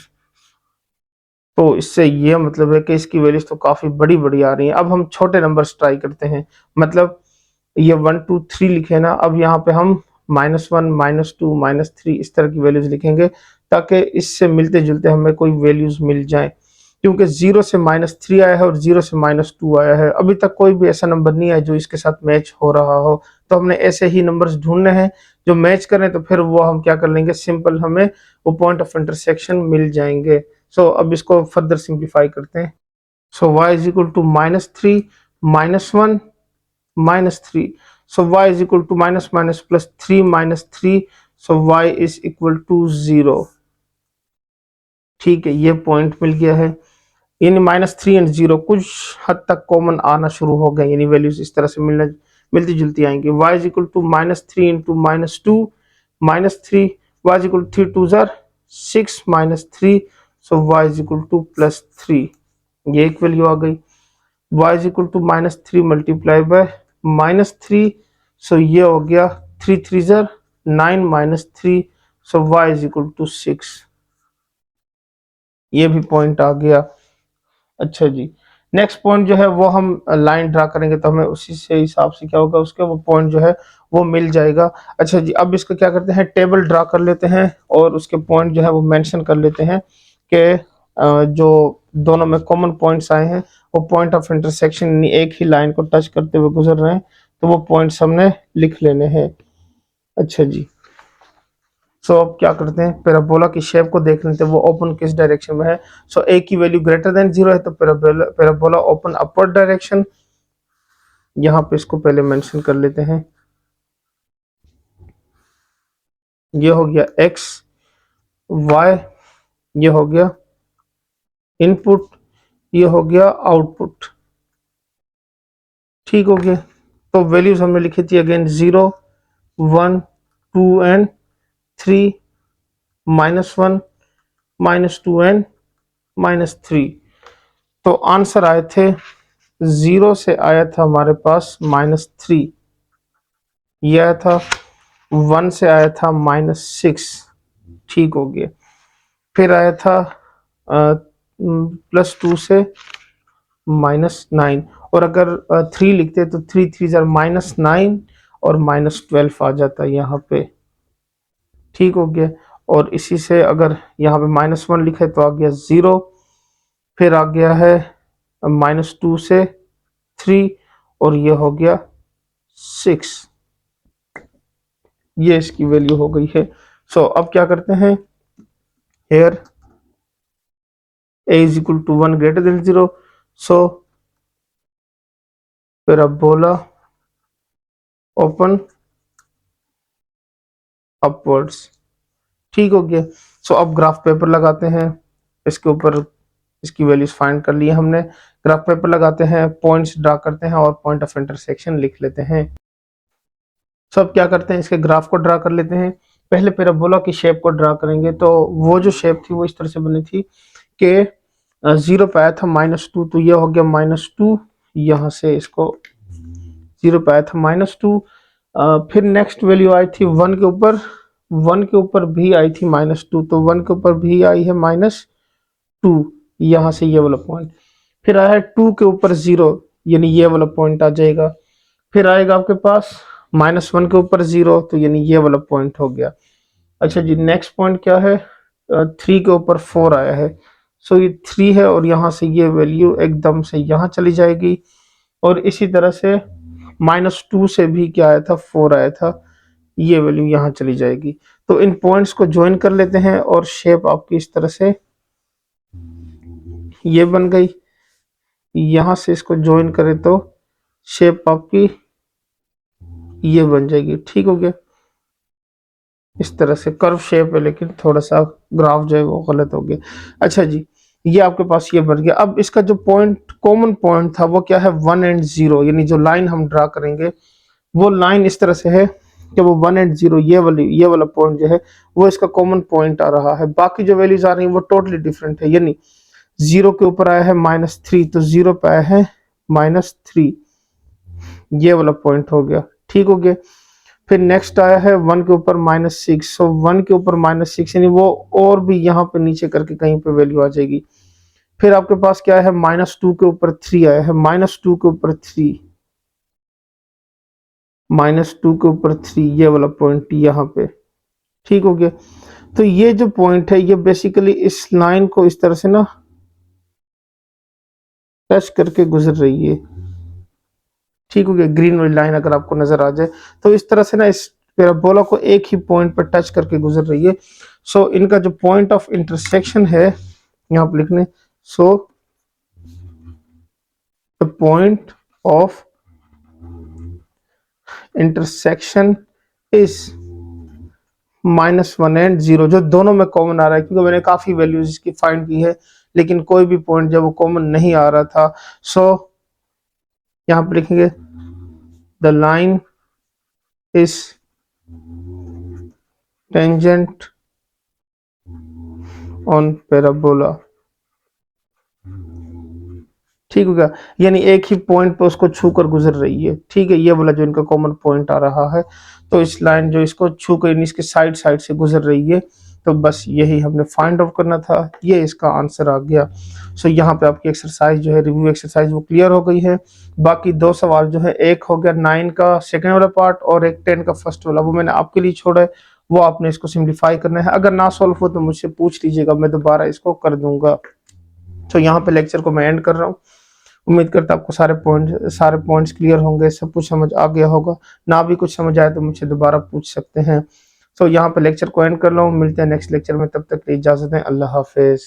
तो इससे ये मतलब है कि इसकी वैल्यूज तो काफी बड़ी बड़ी आ रही हैं। अब हम छोटे नंबर्स ट्राई करते हैं, मतलब ये 1 2 3 लिखे ना, अब यहाँ पे हम -1 -2 -3 इस तरह की वैल्यूज लिखेंगे ताकि इससे मिलते जुलते हमें कोई वैल्यूज मिल जाए। क्योंकि 0 से -3 आया है और 0 से -2 आया है, अभी तक कोई भी ऐसा नंबर नहीं आया जो इसके साथ मैच हो रहा हो। तो हमने ऐसे ही नंबर्स ढूंढने हैं जो मैच करें, तो फिर वो हम क्या कर लेंगे, सिंपल हमें वो पॉइंट ऑफ इंटरसेक्शन मिल जाएंगे। सो अब इसको फर्दर सिंप्लीफाई करते हैं। So y is equal to -3 -1 -3, so y is equal to minus minus plus 3 -3, so y is equal to 0। ठीक है, ये पॉइंट मिल गया है। यानी -3 एंड 0 कुछ हद तक कॉमन आना शुरू हो गए, यानी वैल्यूज इस तरह से मिलती जुलती आएंगी। y is equal to -3 into -2 -3, y is equal to 3 2 jar 6 -3, so y is equal to +3, ये एक वैल्यू आ गई। y is equal to -3 multiply by -3, so ये हो गया 3 3 जार 9 -3, so y is equal to 6, ये भी पॉइंट आ गया। अच्छा जी, नेक्स्ट पॉइंट जो है वो हम लाइन ड्रा करेंगे तो हमें उसी से हिसाब से क्या होगा, उसके वो पॉइंट जो है वो मिल जाएगा। अच्छा जी, अब इसको क्या करते हैं, टेबल ड्रा कर लेते हैं और उसके पॉइंट जो है वो मेंशन कर लेते हैं कि जो दोनों में कॉमन पॉइंट्स आए हैं वो पॉइंट ऑफ इंटरसेक्शन एक ही लाइन को टच करते हुए गुजर रहे हैं, तो वो पॉइंट्स हमने लिख लेने हैं। अच्छा जी, सो अब क्या करते हैं, पैराबोला की शेप को देख लेते हैं वो ओपन किस डायरेक्शन में है। सो ए की वैल्यू ग्रेटर देन 0 है तो पैराबोला ओपन अपवर्ड डायरेक्शन, यहाँ पे इसको पहले मेंशन कर लेते हैं। ये हो गया x, y, ये हो गया इनपुट, ये हो गया आउटपुट। ठीक हो गया, तो वैल्यूज हमने लिखी थी अगेन 0 1 2 एंड 3, -1 -2 एंड -3। तो आंसर आए थे, 0 से आया था हमारे पास -3, ये आया था 1 से आया था -6। ठीक हो गया, फिर आया था +2 से -9, और अगर 3 लिखते तो 3 3 जार -9 और -12 आ जाता यहाँ पे। ठीक हो गया, और इसी से अगर यहाँ पे -1 लिखे तो आ गया 0, फिर आ गया है -2 से 3 और ये हो गया 6, ये इसकी वैल्यू हो गई है। सो अब क्या करते हैं, hair a is equal to 1 greater than 0, so parabola open upwards। ठीक हो गया, सो अब ग्राफ पेपर लगाते हैं, इसके ऊपर इसकी वैल्यूज फाइंड कर ली हमने। ग्राफ पेपर लगाते हैं, पॉइंट्स ड्रा करते हैं और पॉइंट ऑफ इंटरसेक्शन लिख लेते हैं। सो अब क्या करते हैं, इसके ग्राफ को ड्रा कर लेते हैं। पहले पैराबोला की शेप को ड्रा करेंगे, तो वो जो शेप थी वो इस तरह से बनी थी कि 0 पे आया था -2, तो ये हो गया -2, यहाँ से इसको 0 पे आया था -2। फिर नेक्स्ट वैल्यू आई थी 1 के ऊपर, 1 के ऊपर भी आई थी -2, तो 1 के ऊपर भी आई है -2, यहाँ से ये वाला पॉइंट। फिर आया है 2 के ऊपर 0, यानी ये वाला पॉइंट आ जाएगा। फिर आएगा आपके पास -1 के ऊपर 0, तो यानी ये वाला पॉइंट हो गया। अच्छा जी, नेक्स्ट पॉइंट क्या है, 3 के ऊपर 4 आया है, सो ये 3 है और यहाँ से ये वैल्यू एकदम से यहाँ चली जाएगी। और इसी तरह से -2 से भी क्या आया था, 4 आया था, ये वैल्यू यहाँ चली जाएगी। तो इन पॉइंट्स को ज्वाइन कर लेते हैं और शेप आपकी इस तरह से ये बन गई। यहाँ से इसको ज्वाइन करें तो शेप आपकी ये बन जाएगी। ठीक हो गया, इस तरह से कर्व शेप है, लेकिन थोड़ा सा ग्राफ जो है वो गलत हो गया। अच्छा जी, ये आपके पास ये बन गया। अब इसका जो पॉइंट कॉमन पॉइंट था वो क्या है, 1 एंड 0, यानी जो लाइन हम ड्रा करेंगे वो लाइन इस तरह से है कि वो 1 एंड 0, ये वाला पॉइंट जो है वो इसका कॉमन पॉइंट आ रहा है। बाकी जो वैल्यूज आ रही है वो टोटली डिफरेंट है, यानी 0 के ऊपर आया है -3, तो 0 पे आया है -3, ये वाला पॉइंट हो गया। ठीक हो गया। फिर नेक्स्ट आया है 1 के ऊपर -6, सो 1 के ऊपर -6 यानी वो और भी यहाँ पे नीचे करके कहीं पे वैल्यू आ जाएगी। फिर आपके पास क्या है, -2 के ऊपर 3 आया है, -2 के ऊपर 3, -2 के ऊपर 3, ये वाला पॉइंट यहाँ पे। ठीक हो गया। तो ये जो पॉइंट है ये बेसिकली इस लाइन को इस तरह से ना टच करके गुजर रही है। ठीक हो गया, ग्रीन वाली लाइन अगर आपको नजर आ जाए तो इस तरह से ना इस पैराबोला को एक ही पॉइंट पर टच करके गुजर रही है। सो इनका जो पॉइंट ऑफ इंटरसेक्शन है यहाँ पर लिखने, so the point of intersection is -1 and 0, जो दोनों में कॉमन आ रहा है, क्योंकि मैंने काफी वैल्यूज इसकी फाइंड की है लेकिन कोई भी पॉइंट जब वो कॉमन नहीं आ रहा था। सो यहाँ पे लिखेंगे the line is tangent on parabola. ठीक हो गया, यानी एक ही पॉइंट पे उसको छू कर गुजर रही है। ठीक है, ये वाला जो इनका कॉमन पॉइंट आ रहा है, तो इस लाइन जो इसको छू कर इसके साइड साइड से गुजर रही है, तो बस यही हमने फाइंड आउट करना था, ये इसका आंसर आ गया। सो यहाँ पे आपकी एक्सरसाइज जो है, रिव्यू एक्सरसाइज, वो क्लियर हो गई है। बाकी 2 सवाल जो है, एक हो गया 9 का सेकेंड वाला पार्ट और एक 10 का फर्स्ट वाला, वो मैंने आपके लिए छोड़ा है, वो आपने इसको सिंप्लीफाई करना है। अगर ना सॉल्व हो तो मुझसे पूछ लीजिएगा, मैं दोबारा इसको कर दूंगा। तो यहाँ पे लेक्चर को मैं एंड कर रहा हूँ। उम्मीद करता आपको सारे पॉइंट्स क्लियर होंगे, सब कुछ समझ आ गया होगा। ना भी कुछ समझ आए तो मुझसे दोबारा पूछ सकते हैं। तो यहाँ पे लेक्चर को एंड कर रहा हूँ, मिलते हैं नेक्स्ट लेक्चर में, तब तक के लिए इजाजत है, अल्लाह हाफिज।